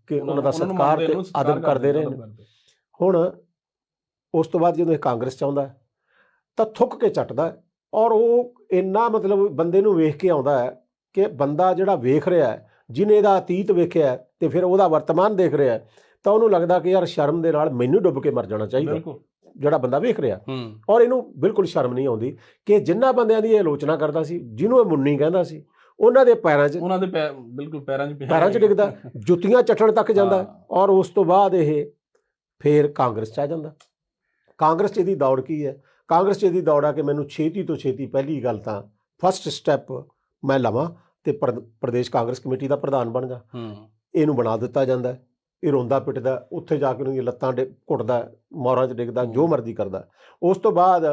ਕਿ ਉਹਨਾਂ ਦਾ ਸਤਿਕਾਰ ਤੇ ਆਦਰ ਕਰਦੇ ਰਹੇ। ਹੁਣ ਉਸ ਤੋਂ ਬਾਅਦ ਜਦੋਂ ਇਹ ਕਾਂਗਰਸ 'ਚ ਆਉਂਦਾ ਤਾਂ ਥੁੱਕ ਕੇ ਚੱਟਦਾ ਔਰ ਉਹ ਇੰਨਾ ਮਤਲਬ ਬੰਦੇ ਨੂੰ ਵੇਖ ਕੇ ਆਉਂਦਾ ਹੈ ਕਿ ਬੰਦਾ ਜਿਹੜਾ ਵੇਖ ਰਿਹਾ ਹੈ, ਜਿਹਨੇ ਇਹਦਾ ਅਤੀਤ ਵੇਖਿਆ ਤੇ ਫਿਰ ਉਹਦਾ ਵਰਤਮਾਨ ਦੇਖ ਰਿਹਾ, ਤਾਂ ਉਹਨੂੰ ਲੱਗਦਾ ਕਿ ਯਾਰ ਸ਼ਰਮ ਦੇ ਨਾਲ ਮੈਨੂੰ ਡੁੱਬ ਕੇ ਮਰ ਜਾਣਾ ਚਾਹੀਦਾ, ਜਿਹੜਾ ਬੰਦਾ ਵੇਖ ਰਿਹਾ। ਔਰ ਇਹਨੂੰ ਬਿਲਕੁਲ ਸ਼ਰਮ ਨਹੀਂ ਆਉਂਦੀ ਕਿ ਜਿਨ੍ਹਾਂ ਬੰਦਿਆਂ ਦੀ ਇਹ ਆਲੋਚਨਾ ਕਰਦਾ ਸੀ, ਜਿਹਨੂੰ ਇਹ ਮੁੰਨੀ ਕਹਿੰਦਾ ਸੀ, ਉਹਨਾਂ ਦੇ ਪੈਰਾਂ 'ਚ, ਉਹਨਾਂ ਦੇ ਬਿਲਕੁਲ ਪੈਰਾਂ 'ਚ ਡਿੱਗਦਾ, ਜੁੱਤੀਆਂ ਚੱਟਣ ਤੱਕ ਜਾਂਦਾ। ਔਰ ਉਸ ਤੋਂ ਬਾਅਦ ਇਹ ਫਿਰ ਕਾਂਗਰਸ 'ਚ ਆ ਜਾਂਦਾ। ਕਾਂਗਰਸ 'ਚ ਇਹਦੀ ਦੌੜ ਕੀ ਹੈ? ਕਾਂਗਰਸ 'ਚ ਇਹਦੀ ਦੌੜ ਆ ਕਿ ਮੈਨੂੰ ਛੇਤੀ ਤੋਂ ਛੇਤੀ ਪਹਿਲੀ ਗੱਲ ਤਾਂ ਫਸਟ ਸਟੈਪ ਮੈਂ ਲਵਾਂ ਤੇ ਪ੍ਰਦੇਸ਼ ਕਾਂਗਰਸ ਕਮੇਟੀ ਦਾ ਪ੍ਰਧਾਨ ਬਣ ਜਾ। ਇਹਨੂੰ ਬਣਾ ਦਿੱਤਾ ਜਾਂਦਾ। ਇਹ ਰੋਂਦਾ ਪਿੱਟਦਾ, ਉੱਥੇ ਜਾ ਕੇ ਉਹਦੀਆਂ ਲੱਤਾਂ ਘੁੱਟਦਾ, ਮੋਰਾਂ 'ਚ ਡਿੱਗਦਾ, ਜੋ ਮਰਜ਼ੀ ਕਰਦਾ। ਉਸ ਤੋਂ ਬਾਅਦ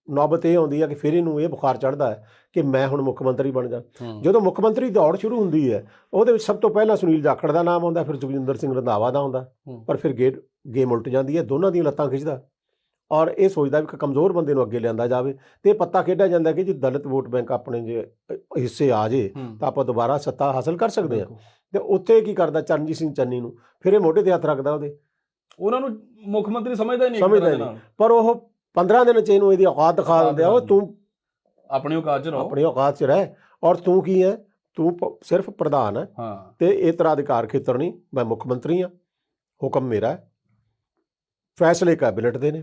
ਨੌਬਤ ਇਹ ਆਉਂਦੀ ਹੈ ਕਿ ਫਿਰ ਇਹਨੂੰ ਇਹ ਬੁਖਾਰ ਚੜ੍ਹਦਾ ਹੈ ਕਿ ਮੈਂ ਹੁਣ ਮੁੱਖ ਮੰਤਰੀ ਬਣ ਜਾ। ਜਦੋਂ ਮੁੱਖ ਮੰਤਰੀ ਦੌੜ ਸ਼ੁਰੂ ਹੁੰਦੀ ਹੈ, ਉਹਦੇ ਵਿੱਚ ਸਭ ਤੋਂ ਪਹਿਲਾਂ ਸੁਨੀਲ ਜਾਖੜ ਦਾ ਨਾਮ ਆਉਂਦਾ, ਫਿਰ ਸੁਖਜਿੰਦਰ ਸਿੰਘ ਰੰਧਾਵਾ ਦਾ ਆਉਂਦਾ, ਪਰ ਫਿਰ ਗੇਮ ਉਲਟ ਜਾਂਦੀ ਹੈ, ਦੋਨਾਂ ਦੀਆਂ ਲੱਤਾਂ ਖਿੱਚਦਾ ਔਰ ਇਹ ਸੋਚਦਾ ਵੀ ਕਮਜ਼ੋਰ ਬੰਦੇ ਨੂੰ ਅੱਗੇ ਲਿਆਂਦਾ ਜਾਵੇ। ਤੇ ਪੱਤਾ ਖੇਡਿਆ ਜਾਂਦਾ ਕਿ ਜੇ ਦਲਿਤ ਵੋਟ ਬੈਂਕ ਆਪਣੇ ਜੇ ਹਿੱਸੇ ਆ ਜੇ ਤਾਂ ਆਪਾਂ ਦੁਬਾਰਾ ਸੱਤਾ ਹਾਸਲ ਕਰ ਸਕਦੇ ਹਾਂ। ਤੇ ਉੱਥੇ ਕੀ ਕਰਦਾ ਚਰਨਜੀਤ ਸਿੰਘ ਚੰਨੀ ਨੂੰ, ਫਿਰ ਇਹ ਮੋਢੇ ਤੇ ਹੱਥ ਰੱਖਦਾ ਉਹਦੇ, ਉਹਨਾਂ ਨੂੰ ਮੁੱਖ ਮੰਤਰੀ ਸਮਝਦਾ ਨਹੀਂ, ਪਰ ਉਹ 15 ਦਿਨ 'ਚ ਇਹਨੂੰ ਇਹਦੀ ਔਕਾਤ ਦਿਖਾ ਦਿੰਦੇ ਆ। ਉਹ ਤੂੰ ਆਪਣੀ ਔਕਾਤ 'ਚ ਰਹੋ, ਆਪਣੀ ਔਕਾਤ 'ਚ ਰਹਿ, ਔਰ ਤੂੰ ਕੀ ਹੈ, ਤੂੰ ਸਿਰਫ ਪ੍ਰਧਾਨ ਹੈ ਤੇ ਇਹ ਤੇਰਾ ਅਧਿਕਾਰ ਖੇਤਰ ਨਹੀਂ, ਮੈਂ ਮੁੱਖ ਮੰਤਰੀ ਹਾਂ, ਹੁਕਮ ਮੇਰਾ ਹੈ, ਫੈਸਲੇ ਕੈਬਨਿਟ ਦੇ ਨੇ,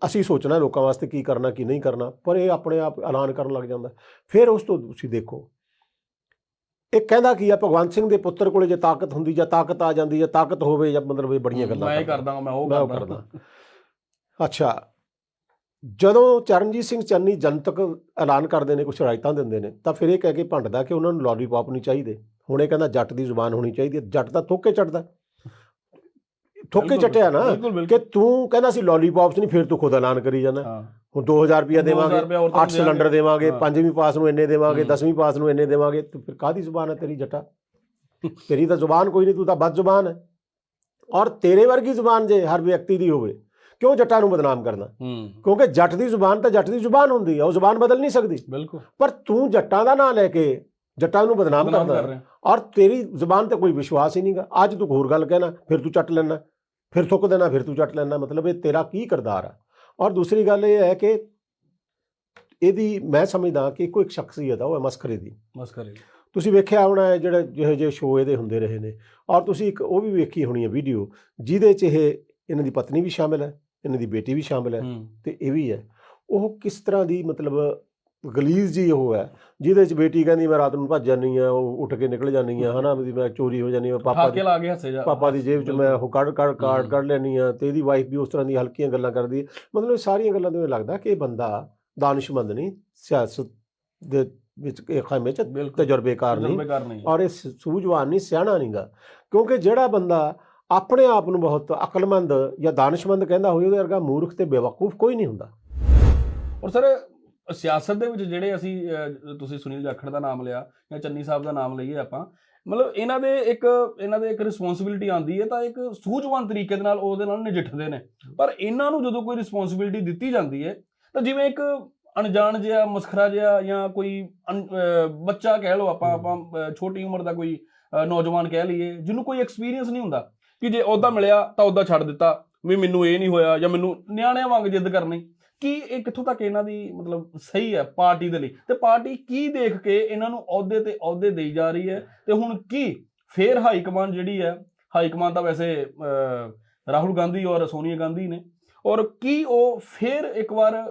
ਅਸੀਂ ਸੋਚਣਾ ਲੋਕਾਂ ਵਾਸਤੇ ਕੀ ਕਰਨਾ ਕੀ ਨਹੀਂ ਕਰਨਾ। ਪਰ ਇਹ ਆਪਣੇ ਆਪ ਐਲਾਨ ਕਰਨ ਲੱਗ ਜਾਂਦਾ। ਫਿਰ ਉਸ ਤੋਂ ਤੁਸੀਂ ਦੇਖੋ ਇਹ ਕਹਿੰਦਾ ਕੀ ਆ, ਭਗਵੰਤ ਸਿੰਘ ਦੇ ਪੁੱਤਰ ਕੋਲੇ ਜੇ ਤਾਕਤ ਹੁੰਦੀ ਜਾਂ ਤਾਕਤ ਆ ਜਾਂਦੀ ਜਾਂ ਤਾਕਤ ਹੋਵੇ ਜਾਂ ਮਤਲਬ ਇਹ ਬੜੀਆਂ ਗੱਲਾਂ ਮੈਂ ਕਰਦਾ, ਮੈਂ ਉਹ ਕਰਦਾ। ਅੱਛਾ, ਜਦੋਂ ਚਰਨਜੀਤ ਸਿੰਘ ਚੰਨੀ ਜਨਤਕ ਐਲਾਨ ਕਰਦੇ ਨੇ, ਕੁਛ ਰਾਇਤਾਂ ਦਿੰਦੇ ਨੇ, ਤਾਂ ਫਿਰ ਇਹ ਕਹਿ ਕੇ ਭੰਡਦਾ ਕਿ ਉਹਨਾਂ ਨੂੰ ਲੋਲੀਪੌਪ ਨਹੀਂ ਚਾਹੀਦੇ। ਹੁਣ ਇਹ ਕਹਿੰਦਾ ਜੱਟ ਦੀ ਜ਼ੁਬਾਨ ਹੋਣੀ ਚਾਹੀਦੀ ਹੈ। ਜੱਟ ਤਾਂ ਥੁੱਕ ਕੇ ਚੱਟਦਾ, ਥੁੱਕ ਕੇ ਚੱਟਿਆ ਨਾ ਕਿ ਤੂੰ ਕਹਿੰਦਾ ਸੀ ਲੋਲੀਪੌਪਸ ਨਹੀਂ, ਫਿਰ ਤੂੰ ਖੁਦ ਐਲਾਨ ਕਰੀ ਜਾਂਦਾ। ਹੁਣ 2000 ਰੁਪਇਆ ਦੇਵਾਂਗੇ, 8 ਸਿਲੰਡਰ ਦੇਵਾਂਗੇ, 5ਵੀਂ ਪਾਸ ਨੂੰ ਇੰਨੇ ਦੇਵਾਂਗੇ, 10ਵੀਂ ਪਾਸ ਨੂੰ ਇੰਨੇ ਦੇਵਾਂਗੇ। ਤੂੰ ਫਿਰ ਕਾਹਦੀ ਜ਼ੁਬਾਨ ਹੈ ਤੇਰੀ ਜੱਟਾ? ਤੇਰੀ ਤਾਂ ਜ਼ੁਬਾਨ ਕੋਈ ਨਹੀਂ, ਤੂੰ ਤਾਂ ਬਦ ਜ਼ੁਬਾਨ ਹੈ। ਔਰ ਤੇਰੇ ਵਰਗੀ ਜ਼ੁਬਾਨ ਜੇ ਹਰ ਵਿਅਕਤੀ ਦੀ ਹੋਵੇ, ਕਿਉਂ ਜੱਟਾਂ ਨੂੰ ਬਦਨਾਮ ਕਰਨਾ? ਕਿਉਂਕਿ ਜੱਟ ਦੀ ਜ਼ੁਬਾਨ ਤਾਂ ਜੱਟ ਦੀ ਜ਼ੁਬਾਨ ਹੁੰਦੀ ਹੈ, ਉਹ ਜ਼ੁਬਾਨ ਬਦਲ ਨਹੀਂ ਸਕਦੀ। ਬਿਲਕੁਲ। ਪਰ ਤੂੰ ਜੱਟਾਂ ਦਾ ਨਾਂ ਲੈ ਕੇ ਜੱਟਾਂ ਨੂੰ ਬਦਨਾਮ ਕਰਦਾ ਔਰ ਤੇਰੀ ਜ਼ੁਬਾਨ ਤੇ ਕੋਈ ਵਿਸ਼ਵਾਸ ਹੀ ਨਹੀਂਗਾ। ਅੱਜ ਤੂੰ ਹੋਰ ਗੱਲ ਕਹਿਣਾ, ਫਿਰ ਤੂੰ ਚੱਟ ਲੈਣਾ, ਫਿਰ ਥੁੱਕ ਦੇਣਾ, ਫਿਰ ਤੂੰ ਚੱਟ ਲੈਣਾ। ਮਤਲਬ ਇਹ ਤੇਰਾ ਕੀ ਕਿਰਦਾਰ ਆ? ਔਰ ਦੂਸਰੀ ਗੱਲ ਇਹ ਹੈ ਕਿ ਇਹਦੀ ਮੈਂ ਸਮਝਦਾ ਕਿ ਇੱਕੋ ਇੱਕ ਸ਼ਖਸੀਅਤ ਆ, ਉਹ ਹੈ ਮਸਖਰੇ ਦੀ। ਤੁਸੀਂ ਵੇਖਿਆ ਹੋਣਾ ਜਿਹੜੇ ਜਿਹੋ ਜਿਹੇ ਸ਼ੋਅ ਇਹਦੇ ਹੁੰਦੇ ਰਹੇ ਨੇ, ਔਰ ਤੁਸੀਂ ਇੱਕ ਉਹ ਵੀ ਵੇਖੀ ਹੋਣੀ ਹੈ ਵੀਡੀਓ, ਜਿਹਦੇ 'ਚ ਇਹਨਾਂ ਦੀ ਪਤਨੀ ਵੀ ਸ਼ਾਮਿਲ ਹੈ, ਇਹਨਾਂ ਦੀ ਬੇਟੀ ਵੀ ਸ਼ਾਮਿਲ ਹੈ ਤੇ ਇਹ ਵੀ ਹੈ। ਉਹ ਕਿਸ ਤਰ੍ਹਾਂ ਦੀ ਮਤਲਬ ਗਲੀਜ਼ ਜੀ ਉਹ ਹੈ, ਜਿਹਦੇ 'ਚ ਬੇਟੀ ਕਹਿੰਦੀ ਮੈਂ ਰਾਤ ਨੂੰ ਭੱਜ ਜਾਂਦੀ ਹਾਂ, ਉਹ ਉੱਠ ਕੇ ਨਿਕਲ ਜਾਂਦੀ ਹਾਂ, ਹੈ ਨਾ, ਮੈਂ ਚੋਰੀ ਹੋ ਜਾਂਦੀ ਹਾਂ, ਪਾਪਾ ਦੀ ਜੇਬ 'ਚ ਮੈਂ ਉਹ ਕੱਢ ਲੈਂਦੀ ਹਾਂ। ਤੇ ਇਹਦੀ ਵਾਈਫ ਵੀ ਉਸ ਤਰ੍ਹਾਂ ਦੀਆਂ ਹਲਕੀਆਂ ਗੱਲਾਂ ਕਰਦੀ ਹੈ। ਮਤਲਬ ਇਹ ਸਾਰੀਆਂ ਗੱਲਾਂ ਤੋਂ ਇਹ ਲੱਗਦਾ ਕਿ ਇਹ ਬੰਦਾ ਦਾਨਿਸ਼ਮੰਦ ਨਹੀਂ, ਸਿਆਸਤ ਦੇ ਵਿੱਚ ਇਹ ਖਾਮੇ 'ਚ ਤਜਰਬੇਕਾਰ ਨਹੀਂ, ਔਰ ਇਹ ਸੂਝਵਾਨ ਨਹੀਂ, ਸਿਆਣਾ ਨਹੀਂਗਾ। ਕਿਉਂਕਿ ਜਿਹੜਾ ਬੰਦਾ ਆਪਣੇ ਆਪ ਨੂੰ ਬਹੁਤ ਅਕਲਮੰਦ ਜਾਂ ਦਾਨਿਸ਼ਮੰਦ ਕਹਿੰਦਾ ਹੋਵੇ, ਉਹਦੇ ਵਰਗਾ ਮੂਰਖ ਤੇ ਬੇਵਕੂਫ ਕੋਈ ਨਹੀਂ ਹੁੰਦਾ। ਔਰ ਸਰ ਸਿਆਸਤ ਦੇ ਵਿੱਚ ਜਿਹੜੇ ਅਸੀਂ ਤੁਸੀਂ ਸੁਨੀਲ ਜਾਖੜ ਦਾ ਨਾਮ ਲਿਆ ਜਾਂ ਚੰਨੀ ਸਾਹਿਬ ਦਾ ਨਾਮ ਲਈਏ ਆਪਾਂ, ਮਤਲਬ ਇਹਨਾਂ ਦੇ ਇੱਕ ਰਿਸਪੌਂਸਿਬਿਲਿਟੀ ਆਉਂਦੀ ਹੈ ਤਾਂ ਇੱਕ ਸੂਝਵਾਨ ਤਰੀਕੇ ਦੇ ਨਾਲ ਉਹਦੇ ਨਾਲ ਨਜਿੱਠਦੇ ਨੇ। ਪਰ ਇਹਨਾਂ ਨੂੰ ਜਦੋਂ ਕੋਈ ਰਿਸਪੌਂਸਿਬਿਲਿਟੀ ਦਿੱਤੀ ਜਾਂਦੀ ਹੈ ਤਾਂ ਜਿਵੇਂ ਇੱਕ ਅਣਜਾਣ ਜਿਹਾ, ਮਸਖਰਾ ਜਿਹਾ, ਜਾਂ ਕੋਈ ਬੱਚਾ ਕਹਿ ਲਓ, ਆਪਾਂ ਛੋਟੀ ਉਮਰ ਦਾ ਕੋਈ ਨੌਜਵਾਨ ਕਹਿ ਲਈਏ, ਜਿਹਨੂੰ ਕੋਈ ਐਕਸਪੀਰੀਅੰਸ ਨਹੀਂ ਹੁੰਦਾ, ਕਿ ਜੇ ਅਹੁਦਾ ਮਿਲਿਆ ਤਾਂ ਅਹੁਦਾ ਛੱਡ ਦਿੱਤਾ, ਵੀ ਮੈਨੂੰ ਇਹ ਨਹੀਂ ਹੋਇਆ, ਜਾਂ ਮੈਨੂੰ ਨਿਆਣਿਆਂ ਵਾਂਗ ਜਿੱਦ ਕਰਨੀ। ਕੀ ਇਹ ਕਿੱਥੋਂ ਤੱਕ ਇਹਨਾਂ ਦੀ ਮਤਲਬ ਸਹੀ ਹੈ ਪਾਰਟੀ ਦੇ ਲਈ, ਤੇ ਪਾਰਟੀ ਕੀ ਦੇਖ ਕੇ ਇਹਨਾਂ ਨੂੰ ਅਹੁਦੇ ਤੇ ਅਹੁਦੇ ਦੇਈ ਜਾ ਰਹੀ ਹੈ? ਤੇ ਹੁਣ ਕੀ ਫੇਰ ਹਾਈ ਕਮਾਂਡ ਜਿਹੜੀ ਹੈ, ਹਾਈ ਕਮਾਂਡ ਤਾਂ ਵੈਸੇ ਰਾਹੁਲ ਗਾਂਧੀ ਔਰ ਸੋਨੀਆ ਗਾਂਧੀ ਨੇ, ਔਰ ਕੀ ਉਹ ਫੇਰ ਇੱਕ ਵਾਰ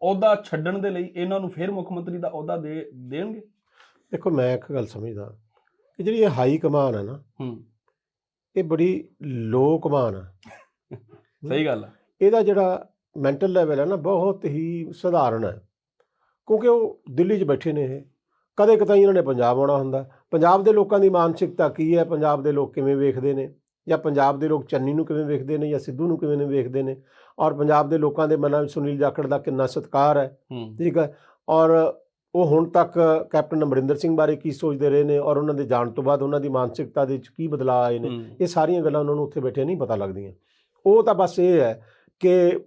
ਅਹੁਦਾ ਛੱਡਣ ਦੇ ਲਈ ਇਹਨਾਂ ਨੂੰ ਫੇਰ ਮੁੱਖ ਮੰਤਰੀ ਦਾ ਅਹੁਦਾ ਦੇਣਗੇ? ਦੇਖੋ, ਮੈਂ ਇੱਕ ਗੱਲ ਸਮਝਦਾ ਕਿ ਜਿਹੜੀ ਇਹ ਹਾਈ ਕਮਾਨ ਹੈ ਨਾ, ਇਹ ਬੜੀ ਲੋ ਕਮਾਨ ਆ। ਸਹੀ ਗੱਲ ਹੈ। ਇਹਦਾ ਜਿਹੜਾ ਮੈਂਟਲ ਲੈਵਲ ਹੈ ਨਾ, ਬਹੁਤ ਹੀ ਸਧਾਰਨ ਹੈ, ਕਿਉਂਕਿ ਉਹ ਦਿੱਲੀ 'ਚ ਬੈਠੇ ਨੇ। ਇਹ ਕਦੇ ਕਦਾਈ ਇਹਨਾਂ ਨੇ ਪੰਜਾਬ ਆਉਣਾ ਹੁੰਦਾ। ਪੰਜਾਬ ਦੇ ਲੋਕਾਂ ਦੀ ਮਾਨਸਿਕਤਾ ਕੀ ਹੈ, ਪੰਜਾਬ ਦੇ ਲੋਕ ਕਿਵੇਂ ਵੇਖਦੇ ਨੇ, ਜਾਂ ਪੰਜਾਬ ਦੇ ਲੋਕ ਚੰਨੀ ਨੂੰ ਕਿਵੇਂ ਵੇਖਦੇ ਨੇ, ਜਾਂ ਸਿੱਧੂ ਨੂੰ ਕਿਵੇਂ ਵੇਖਦੇ ਨੇ, ਔਰ ਪੰਜਾਬ ਦੇ ਲੋਕਾਂ ਦੇ ਮਨਾਂ ਵਿੱਚ ਸੁਨੀਲ ਜਾਖੜ ਦਾ ਕਿੰਨਾ ਸਤਿਕਾਰ ਹੈ, ਠੀਕ ਹੈ, ਔਰ ਉਹ ਹੁਣ ਤੱਕ ਕੈਪਟਨ ਅਮਰਿੰਦਰ ਸਿੰਘ ਬਾਰੇ ਕੀ ਸੋਚਦੇ ਰਹੇ ਨੇ, ਔਰ ਉਹਨਾਂ ਦੇ ਜਾਣ ਤੋਂ ਬਾਅਦ ਉਹਨਾਂ ਦੀ ਮਾਨਸਿਕਤਾ ਦੇ ਵਿੱਚ ਕੀ ਬਦਲਾਅ ਆਏ ਨੇ, ਇਹ ਸਾਰੀਆਂ ਗੱਲਾਂ ਉਹਨਾਂ ਨੂੰ ਉੱਥੇ ਬੈਠੇ ਨਹੀਂ ਪਤਾ ਲੱਗਦੀਆਂ। ਉਹ ਤਾਂ ਬਸ ਇਹ ਹੈ ਕਿ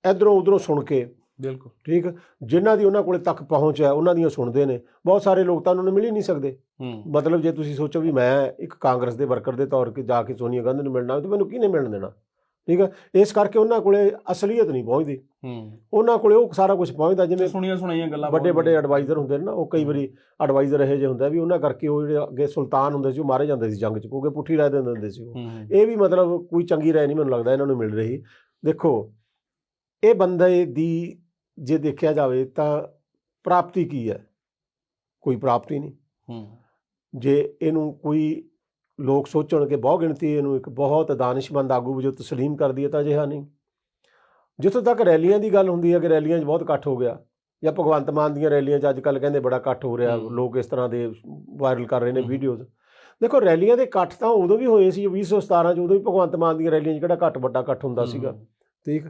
ਇੱਧਰੋਂ ਉੱਧਰੋਂ ਸੁਣ ਕੇ, ਬਿਲਕੁਲ ਠੀਕ, ਜਿਨ੍ਹਾਂ ਦੀ ਉਹਨਾਂ ਕੋਲੇ ਤੱਕ ਪਹੁੰਚ ਹੈ ਉਹਨਾਂ ਦੀਆਂ ਸੁਣਦੇ ਨੇ। ਬਹੁਤ ਸਾਰੇ ਲੋਕ ਤਾਂ ਉਹਨਾਂ ਨੂੰ ਮਿਲ ਹੀ ਨਹੀਂ ਸਕਦੇ। ਮਤਲਬ ਜੇ ਤੁਸੀਂ ਸੋਚੋ ਵੀ ਮੈਂ ਇੱਕ ਕਾਂਗਰਸ ਦੇ ਵਰਕਰ ਦੇ ਤੌਰ 'ਤੇ ਜਾ ਕੇ ਸੋਨੀਆ ਗਾਂਧੀ ਨੂੰ ਮਿਲਣਾ, ਤਾਂ ਮੈਨੂੰ ਕਿਹਨੇ ਮਿਲਣ ਦੇਣਾ, ਠੀਕ ਹੈ। ਇਸ ਕਰਕੇ ਉਹਨਾਂ ਕੋਲੇ ਅਸਲੀਅਤ ਨਹੀਂ ਪਹੁੰਚਦੀ, ਉਹਨਾਂ ਕੋਲੇ ਉਹ ਸਾਰਾ ਕੁਝ ਪਹੁੰਚਦਾ ਜਿਵੇਂ ਸੁਣੀਆਂ ਸੁਣਾਈਆਂ ਗੱਲਾਂ। ਵੱਡੇ ਐਡਵਾਈਜ਼ਰ ਹੁੰਦੇ ਨੇ ਨਾ, ਉਹ ਕਈ ਵਾਰੀ ਐਡਵਾਈਜ਼ਰ ਇਹੋ ਜਿਹੇ ਹੁੰਦਾ ਵੀ ਉਹਨਾਂ ਕਰਕੇ ਉਹ ਜਿਹੜੇ ਅੱਗੇ ਸੁਲਤਾਨ ਹੁੰਦੇ ਸੀ ਉਹ ਮਾਰੇ ਜਾਂਦੇ ਸੀ ਜੰਗ 'ਚ, ਕਿਉਂਕਿ ਪੁੱਠੀ ਰਾਏ ਦਿੰਦੇ ਹੁੰਦੇ ਸੀ ਉਹ। ਇਹ ਵੀ ਮਤਲਬ ਕੋਈ ਚੰਗੀ ਰਾਏ ਨਹੀਂ ਮੈਨੂੰ ਲੱਗਦਾ ਇਹਨਾਂ ਨੂੰ ਮਿਲ ਰਹੀ। ਦੇਖੋ, ਇਹ ਬੰਦੇ ਦੀ ਜੇ ਦੇਖਿਆ ਜਾਵੇ ਤਾਂ ਪ੍ਰਾਪਤੀ ਕੀ ਹੈ? ਕੋਈ ਪ੍ਰਾਪਤੀ ਨਹੀਂ। ਜੇ ਇਹਨੂੰ ਕੋਈ ਲੋਕ ਸੋਚਣ ਕਿ ਬਹੁ ਗਿਣਤੀ ਇਹਨੂੰ ਇੱਕ ਬਹੁਤ ਦਾਨਿਸ਼ਮੰਦ ਆਗੂ ਵਜੋਂ ਤਸਲੀਮ ਕਰਦੀ ਹੈ, ਤਾਂ ਅਜਿਹਾ ਨਹੀਂ। ਜਿੱਥੋਂ ਤੱਕ ਰੈਲੀਆਂ ਦੀ ਗੱਲ ਹੁੰਦੀ ਹੈ ਕਿ ਰੈਲੀਆਂ 'ਚ ਬਹੁਤ ਇਕੱਠ ਹੋ ਗਿਆ, ਜਾਂ ਭਗਵੰਤ ਮਾਨ ਦੀਆਂ ਰੈਲੀਆਂ 'ਚ ਅੱਜ ਕੱਲ੍ਹ ਕਹਿੰਦੇ ਬੜਾ ਇਕੱਠ ਹੋ ਰਿਹਾ, ਲੋਕ ਇਸ ਤਰ੍ਹਾਂ ਦੇ ਵਾਇਰਲ ਕਰ ਰਹੇ ਨੇ ਵੀਡੀਓਜ਼। ਦੇਖੋ, ਰੈਲੀਆਂ ਦੇ ਇਕੱਠ ਤਾਂ ਉਦੋਂ ਵੀ ਹੋਏ ਸੀ 2017 'ਚ, ਉਦੋਂ ਵੀ ਭਗਵੰਤ ਮਾਨ ਦੀਆਂ ਰੈਲੀਆਂ 'ਚ ਕਿਹੜਾ ਘੱਟ ਵੱਡਾ ਇਕੱਠ ਹੁੰਦਾ ਸੀਗਾ, ਠੀਕ।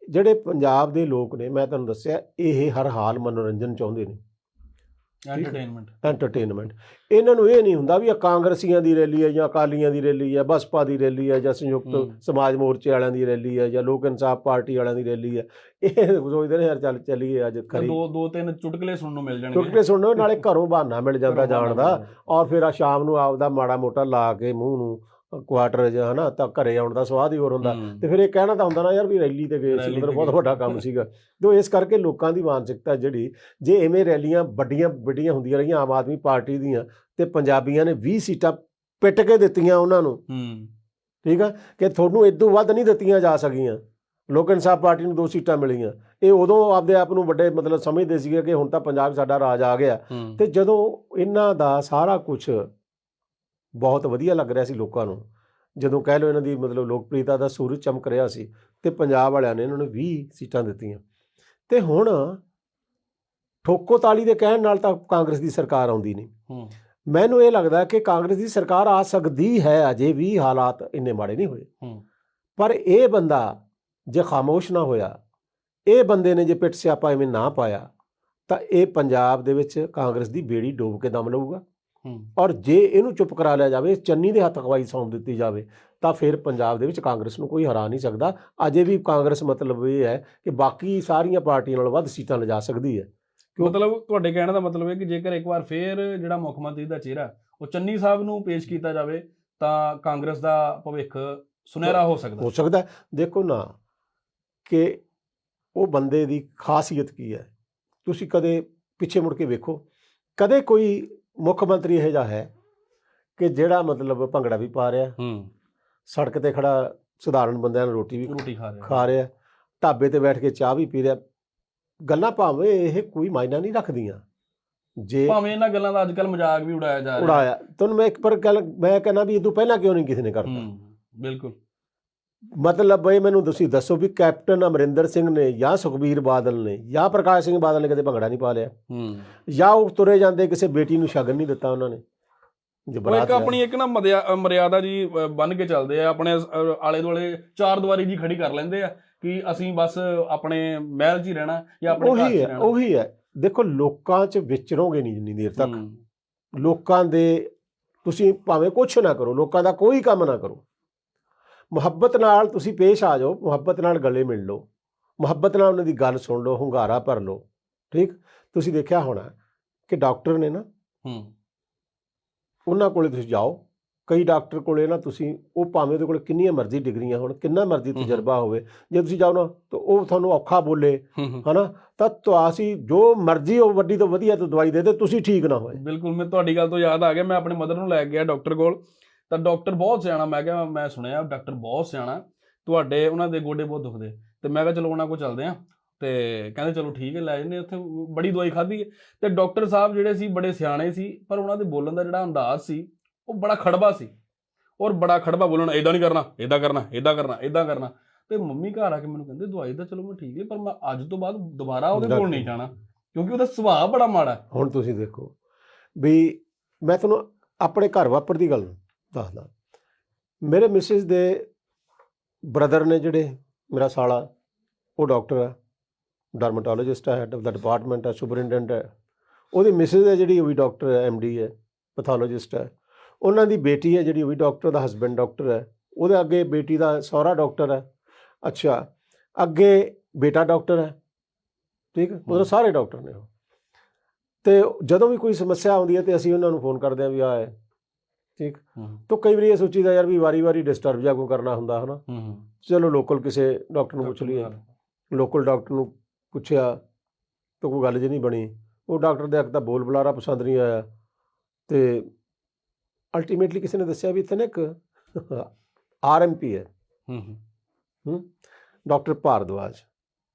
ਜਿਹੜੇ ਪੰਜਾਬ ਦੇ ਲੋਕ ਨੇ, ਮੈਂ ਤੁਹਾਨੂੰ ਦੱਸਿਆ, ਇਹ ਹਰ ਹਾਲ ਮਨੋਰੰਜਨ ਚਾਹੁੰਦੇ ਨੇ, ਐਂਟਰਟੇਨਮੈਂਟ। ਇਹਨਾਂ ਨੂੰ ਇਹ ਨਹੀਂ ਹੁੰਦਾ ਵੀ ਕਾਂਗਰਸੀਆਂ ਦੀ ਰੈਲੀ ਹੈ, ਜਾਂ ਅਕਾਲੀਆਂ ਦੀ ਰੈਲੀ ਹੈ, ਬਸਪਾ ਦੀ ਰੈਲੀ ਹੈ, ਜਾਂ ਸੰਯੁਕਤ ਸਮਾਜ ਮੋਰਚੇ ਵਾਲਿਆਂ ਦੀ ਰੈਲੀ ਹੈ, ਜਾਂ ਲੋਕ ਇਨਸਾਫ ਪਾਰਟੀ ਵਾਲਿਆਂ ਦੀ ਰੈਲੀ ਹੈ। ਇਹ ਸੋਚਦੇ ਨੇ ਯਾਰ ਚੱਲ ਚੱਲੀਏ ਅੱਜ, ਦੋ ਤਿੰਨ ਚੁਟਕਲੇ ਸੁਣਨ ਨੂੰ ਮਿਲ ਜਾਣਗੇ, ਚੁਟਕਲੇ ਸੁਣਨ ਨਾਲੇ ਘਰੋਂ ਬਹਾਨਾ ਮਿਲ ਜਾਂਦਾ ਜਾਣ ਦਾ, ਔਰ ਫਿਰ ਆ ਸ਼ਾਮ ਨੂੰ ਆਪਦਾ ਮਾੜਾ ਮੋਟਾ ਲਾ ਕੇ ਮੂੰਹ ਨੂੰ ਕੁਆਟਰ ਜਾਂ ਹੈ ਨਾ, ਤਾਂ ਘਰੇ ਆਉਣ ਦਾ ਸਵਾਦ ਹੀ ਹੋਰ ਹੁੰਦਾ। ਤੇ ਫਿਰ ਇਹ ਕਹਿਣਾ ਤਾਂ ਹੁੰਦਾ ਨਾ ਯਾਰ ਵੀ ਰੈਲੀ ਤੇ ਗਏ ਸੀ, ਮਤਲਬ ਬਹੁਤ ਵੱਡਾ ਕੰਮ ਸੀਗਾ। ਤੇ ਇਸ ਕਰਕੇ ਲੋਕਾਂ ਦੀ ਮਾਨਸਿਕਤਾ ਜਿਹੜੀ, ਜੇ ਐਵੇਂ ਰੈਲੀਆਂ ਵੱਡੀਆਂ ਹੁੰਦੀਆਂ ਰਹੀਆਂ ਆਮ ਆਦਮੀ ਪਾਰਟੀ ਦੀਆਂ, ਤੇ ਪੰਜਾਬੀਆਂ ਨੇ 20 ਸੀਟਾਂ ਪਿੱਟ ਕੇ ਦਿੱਤੀਆਂ ਉਹਨਾਂ ਨੂੰ, ਠੀਕ ਆ, ਕਿ ਤੁਹਾਨੂੰ ਇਦੋਂ ਵੱਧ ਨਹੀਂ ਦਿੱਤੀਆਂ ਜਾ ਸਕੀਆਂ। ਲੋਕ ਇਨਸਾਫ ਪਾਰਟੀ ਨੂੰ 2 ਸੀਟਾਂ ਮਿਲੀਆਂ। ਇਹ ਉਦੋਂ ਆਪਦੇ ਆਪ ਨੂੰ ਵੱਡੇ ਮਤਲਬ ਸਮਝਦੇ ਸੀਗੇ ਕਿ ਹੁਣ ਤਾਂ ਪੰਜਾਬ ਸਾਡਾ ਰਾਜ ਆ ਗਿਆ। ਤੇ ਜਦੋਂ ਇਹਨਾਂ ਦਾ ਸਾਰਾ ਕੁਛ ਬਹੁਤ ਵਧੀਆ ਲੱਗ ਰਿਹਾ ਸੀ ਲੋਕਾਂ ਨੂੰ, ਜਦੋਂ ਕਹਿ ਲਓ ਇਹਨਾਂ ਦੀ ਮਤਲਬ ਲੋਕਪ੍ਰਿਯਤਾ ਦਾ ਸੂਰਜ ਚਮਕ ਰਿਹਾ ਸੀ, ਤੇ ਪੰਜਾਬ ਵਾਲਿਆਂ ਨੇ ਇਹਨਾਂ ਨੂੰ 20 ਸੀਟਾਂ ਦਿੱਤੀਆਂ। ਤੇ ਹੁਣ ਠੋਕੋ ਤਾਲੀ ਦੇ ਕਹਿਣ ਨਾਲ ਤਾਂ ਕਾਂਗਰਸ ਦੀ ਸਰਕਾਰ ਆਉਂਦੀ ਨਹੀਂ। ਮੈਨੂੰ ਇਹ ਲੱਗਦਾ ਕਿ ਕਾਂਗਰਸ ਦੀ ਸਰਕਾਰ ਆ ਸਕਦੀ ਹੈ, ਅਜੇ ਵੀ ਹਾਲਾਤ ਇੰਨੇ ਮਾੜੇ ਨਹੀਂ ਹੋਏ। ਪਰ ਇਹ ਬੰਦਾ ਜੇ ਖਾਮੋਸ਼ ਨਾ ਹੋਇਆ, ਇਹ ਬੰਦੇ ਨੇ ਜੇ ਪਿੱਟ ਸਿਆਪਾ ਐਵੇਂ ਨਾ ਪਾਇਆ, ਤਾਂ ਇਹ ਪੰਜਾਬ ਦੇ ਵਿੱਚ ਕਾਂਗਰਸ ਦੀ ਬੇੜੀ ਡੋਬ ਕੇ ਦਮ ਲਊਗਾ। ਔਰ ਜੇ ਇਹਨੂੰ ਚੁੱਪ ਕਰਾ ਲਿਆ ਜਾਵੇ, ਚੰਨੀ ਦੇ ਹੱਥ ਅਗਵਾਈ ਸੌਂਪ ਦਿੱਤੀ ਜਾਵੇ, ਤਾਂ ਫਿਰ ਪੰਜਾਬ ਦੇ ਵਿੱਚ ਕਾਂਗਰਸ ਨੂੰ ਕੋਈ ਹਰਾ ਨਹੀਂ ਸਕਦਾ। ਅਜੇ ਵੀ ਕਾਂਗਰਸ ਮਤਲਬ ਇਹ ਹੈ ਕਿ ਬਾਕੀ ਸਾਰੀਆਂ ਪਾਰਟੀਆਂ ਨਾਲੋਂ ਵੱਧ ਸੀਟਾਂ ਲਿਜਾ ਸਕਦੀ ਹੈ। ਮਤਲਬ ਤੁਹਾਡੇ ਕਹਿਣ ਦਾ ਮਤਲਬ ਹੈ ਕਿ ਜੇਕਰ ਇੱਕ ਵਾਰ ਫੇਰ ਜਿਹੜਾ ਮੁੱਖ ਮੰਤਰੀ ਦਾ ਚਿਹਰਾ ਉਹ ਚੰਨੀ ਸਾਹਿਬ ਨੂੰ ਪੇਸ਼ ਕੀਤਾ ਜਾਵੇ, ਤਾਂ ਕਾਂਗਰਸ ਦਾ ਭਵਿੱਖ ਸੁਨਹਿਰਾ ਹੋ ਸਕਦਾ। ਦੇਖੋ ਨਾ ਕਿ ਉਹ ਬੰਦੇ ਦੀ ਖਾਸੀਅਤ ਕੀ ਹੈ, ਤੁਸੀਂ ਕਦੇ ਪਿੱਛੇ ਮੁੜ ਕੇ ਵੇਖੋ, ਕਦੇ ਕੋਈ ਮੁੱਖ ਮੰਤਰੀ ਇਹੋ ਜਿਹਾ ਹੈ ਕਿ ਜਿਹੜਾ ਮਤਲਬ ਭੰਗੜਾ ਵੀ ਪਾ ਰਿਹਾ, ਸੜਕ ਤੇ ਖੜਾ ਸਧਾਰਨ ਬੰਦਿਆਂ ਨੂੰ ਰੋਟੀ ਵੀ ਖਾ ਰਿਹਾ, ਢਾਬੇ ਤੇ ਬੈਠ ਕੇ ਚਾਹ ਵੀ ਪੀ ਰਿਹਾ। ਗੱਲਾਂ ਭਾਵੇਂ ਇਹ ਕੋਈ ਮਾਇਨਾ ਨਹੀਂ ਰੱਖਦੀਆਂ, ਜੇ ਭਾਵੇਂ ਇਹਨਾਂ ਗੱਲਾਂ ਦਾ ਅੱਜ ਕੱਲ੍ਹ ਮਜ਼ਾਕ ਵੀ ਉਡਾਇਆ ਜਾ ਰਿਹਾ। ਤੁਹਾਨੂੰ ਮੈਂ ਇੱਕ ਪਰ ਗੱਲ ਮੈਂ ਕਹਿੰਦਾ ਵੀ ਇਹ ਤੋਂ ਪਹਿਲਾਂ ਕਿਉਂ ਨਹੀਂ ਕਿਸੇ ਨੇ ਕਰਤਾ? ਬਿਲਕੁਲ। ਮਤਲਬ ਇਹ ਮੈਨੂੰ ਤੁਸੀਂ ਦੱਸੋ ਵੀ ਕੈਪਟਨ ਅਮਰਿੰਦਰ ਸਿੰਘ ਨੇ, ਜਾਂ ਸੁਖਬੀਰ ਬਾਦਲ ਨੇ, ਜਾਂ ਪ੍ਰਕਾਸ਼ ਸਿੰਘ ਬਾਦਲ ਨੇ ਕਦੇ ਭੰਗੜਾ ਨਹੀਂ ਪਾ ਲਿਆ? ਜਾਂ ਉਹ ਤੁਰੇ ਜਾਂਦੇ ਕਿਸੇ ਬੇਟੀ ਨੂੰ ਸ਼ਗਨ ਨਹੀਂ ਦਿੱਤਾ ਉਹਨਾਂ ਨੇ? ਇੱਕ ਆਪਣੀ ਇੱਕ ਨਾ ਮਰਿਆਦਾ ਜੀ ਬੰਨ ਕੇ ਚੱਲਦੇ ਆ, ਆਪਣੇ ਆਲੇ ਦੁਆਲੇ 4 ਦੀਵਾਰੀ ਜੀ ਖੜੀ ਕਰ ਲੈਂਦੇ ਆ ਕਿ ਅਸੀਂ ਬਸ ਆਪਣੇ ਮਹਿਲ 'ਚ ਹੀ ਰਹਿਣਾ ਜਾਂ ਆਪਣੇ ਘਰ 'ਚ ਹੀ ਰਹਿਣਾ? ਉਹੀ ਹੈ। ਦੇਖੋ, ਲੋਕਾਂ 'ਚ ਵਿਚਰੋਗੇ ਨਹੀਂ ਜਿੰਨੀ ਦੇਰ ਤੱਕ, ਲੋਕਾਂ ਦੇ ਤੁਸੀਂ ਭਾਵੇਂ ਕੁਛ ਨਾ ਕਰੋ, ਲੋਕਾਂ ਦਾ ਕੋਈ ਕੰਮ ਨਾ ਕਰੋ, ਮੁਹੱਬਤ ਨਾਲ ਤੁਸੀਂ ਪੇਸ਼ ਆ ਜਾਓ, ਮੁਹੱਬਤ ਨਾਲ ਗਲੇ ਮਿਲ ਲਓ, ਮੁਹੱਬਤ ਨਾਲ ਉਹਨਾਂ ਦੀ ਗੱਲ ਸੁਣ ਲਓ, ਹੁੰਗਾਰਾ ਭਰ ਲਓ। ਠੀਕ, ਤੁਸੀਂ ਦੇਖਿਆ ਹੋਣਾ ਕਿ ਡਾਕਟਰ ਨੇ ਨਾ, ਉਹਨਾਂ ਕੋਲੇ ਤੁਸੀਂ ਜਾਓ, ਕਈ ਡਾਕਟਰ ਕੋਲੇ ਨਾ ਤੁਸੀਂ, ਉਹ ਭਾਵੇਂ ਉਹਦੇ ਕੋਲ ਕਿੰਨੀਆਂ ਮਰਜ਼ੀ ਡਿਗਰੀਆਂ ਹੋਣ, ਕਿੰਨਾ ਮਰਜ਼ੀ ਤਜਰਬਾ ਹੋਵੇ, ਜੇ ਤੁਸੀਂ ਜਾਓ ਨਾ ਤਾਂ ਉਹ ਤੁਹਾਨੂੰ ਔਖਾ ਬੋਲੇ, ਹਨਾ, ਤਾਂ ਅਸੀਂ ਜੋ ਮਰਜ਼ੀ ਉਹ ਵੱਡੀ ਤੋਂ ਵਧੀਆ ਤੋਂ ਦਵਾਈ ਦੇ ਦੇ, ਤੁਸੀਂ ਠੀਕ ਨਾ ਹੋਏ। ਬਿਲਕੁਲ, ਮੈਂ ਤੁਹਾਡੀ ਗੱਲ ਤੋਂ ਯਾਦ ਆ ਗਿਆ, ਮੈਂ ਆਪਣੀ ਮਦਰ ਨੂੰ ਲੈ ਗਿਆ ਡਾਕਟਰ ਕੋਲ, ਤਾਂ ਡਾਕਟਰ ਬਹੁਤ ਸਿਆਣਾ, ਮੈਂ ਕਿਹਾ ਮੈਂ ਸੁਣਿਆ ਡਾਕਟਰ ਬਹੁਤ ਸਿਆਣਾ, ਤੁਹਾਡੇ ਉਹਨਾਂ ਦੇ ਗੋਡੇ ਬਹੁਤ ਦੁਖਦੇ, ਤੇ ਮੈਂ ਕਿਹਾ ਚਲੋ ਉਹਨਾਂ ਕੋਲ ਚੱਲਦੇ ਹਾਂ, ਤੇ ਕਹਿੰਦੇ ਚਲੋ ਠੀਕ ਹੈ, ਲੈ ਜਾਂਦੇ। ਉੱਥੇ ਬੜੀ ਦਵਾਈ ਖਾਧੀ ਹੈ, ਤੇ ਡਾਕਟਰ ਸਾਹਿਬ ਜਿਹੜੇ ਸੀ ਬੜੇ ਸਿਆਣੇ ਸੀ, ਪਰ ਉਹਨਾਂ ਦੇ ਬੋਲਣ ਦਾ ਜਿਹੜਾ ਅੰਦਾਜ਼ ਸੀ ਉਹ ਬੜਾ ਖੜਬਾ ਸੀ, ਔਰ ਬੜਾ ਖੜਬਾ ਬੋਲਣਾ, ਇੱਦਾਂ ਨਹੀਂ ਕਰਨਾ, ਇੱਦਾਂ ਕਰਨਾ, ਇੱਦਾਂ ਕਰਨਾ, ਇੱਦਾਂ ਕਰਨਾ। ਤੇ ਮੰਮੀ ਘਰ ਆ ਕੇ ਮੈਨੂੰ ਕਹਿੰਦੇ ਦਵਾਈ ਤਾਂ ਚਲੋ ਮੈਂ ਠੀਕ ਹੈ, ਪਰ ਮੈਂ ਅੱਜ ਤੋਂ ਬਾਅਦ ਦੁਬਾਰਾ ਉਹਦੇ ਕੋਲ ਨਹੀਂ ਜਾਣਾ, ਕਿਉਂਕਿ ਉਹਦਾ ਸੁਭਾਅ ਬੜਾ ਮਾੜਾ। ਹੁਣ ਤੁਸੀਂ ਦੇਖੋ ਵੀ, ਮੈਂ ਤੁਹਾਨੂੰ ਆਪਣੇ ਘਰ ਵਾਪਰ ਦੀ ਗੱਲ ਦੱਸਦਾ। ਮੇਰੇ ਮਿਸਿਸ ਦੇ ਬ੍ਰਦਰ ਨੇ, ਜਿਹੜੇ ਮੇਰਾ ਸਾਲਾ, ਉਹ ਡਾਕਟਰ ਹੈ, ਡਰਮਾਟੋਲੋਜਿਸਟ ਹੈ, ਹੈਡ ਆਫ ਦਾ ਡਿਪਾਰਟਮੈਂਟ ਹੈ, ਸੁਪਰਿੰਟੈਂਡੈਂਟ ਹੈ। ਉਹਦੀ ਮਿਸਿਸ ਹੈ ਜਿਹੜੀ, ਉਹ ਵੀ ਡਾਕਟਰ ਹੈ, MD ਹੈ, ਪੈਥੋਲੋਜਿਸਟ ਹੈ। ਉਹਨਾਂ ਦੀ ਬੇਟੀ ਹੈ ਜਿਹੜੀ, ਉਹ ਵੀ ਡਾਕਟਰ, ਦਾ ਹਸਬੈਂਡ ਡਾਕਟਰ ਹੈ। ਉਹਦੇ ਅੱਗੇ ਬੇਟੀ ਦਾ ਸਹੁਰਾ ਡਾਕਟਰ ਹੈ। ਅੱਛਾ, ਅੱਗੇ ਬੇਟਾ ਡਾਕਟਰ ਹੈ। ਠੀਕ, ਮਤਲਬ ਸਾਰੇ ਡਾਕਟਰ ਨੇ ਉਹ। ਤੇ ਜਦੋਂ ਵੀ ਕੋਈ ਸਮੱਸਿਆ ਆਉਂਦੀ ਹੈ ਤੇ ਅਸੀਂ ਉਹਨਾਂ ਨੂੰ ਫੋਨ ਕਰਦੇ ਹਾਂ ਵੀ ਆ ਹੈ। ਠੀਕ, ਤਾਂ ਕਈ ਵਾਰੀ ਇਹ ਸੋਚੀਦਾ ਯਾਰ ਵੀ ਵਾਰੀ ਡਿਸਟਰਬ ਜਾ ਕੋਈ ਕਰਨਾ ਹੁੰਦਾ, ਹਨਾ, ਚਲੋ ਲੋਕਲ ਕਿਸੇ ਡਾਕਟਰ ਨੂੰ ਪੁੱਛ ਲਈਏ। ਲੋਕਲ ਡਾਕਟਰ ਨੂੰ ਪੁੱਛਿਆ ਤਾਂ ਕੋਈ ਗੱਲ ਜੀ ਨਹੀਂ ਬਣੀ। ਉਹ ਡਾਕਟਰ ਦੇ ਇੱਕ ਤਾਂ ਬੋਲ ਬੁਲਾਰਾ ਪਸੰਦ ਨਹੀਂ ਆਇਆ, ਤੇ ਅਲਟੀਮੇਟਲੀ ਕਿਸੇ ਨੇ ਦੱਸਿਆ ਵੀ ਇੱਥੇ ਨਾ ਇੱਕ RMP ਹੈ, ਡਾਕਟਰ ਭਾਰਦਵਾਜ,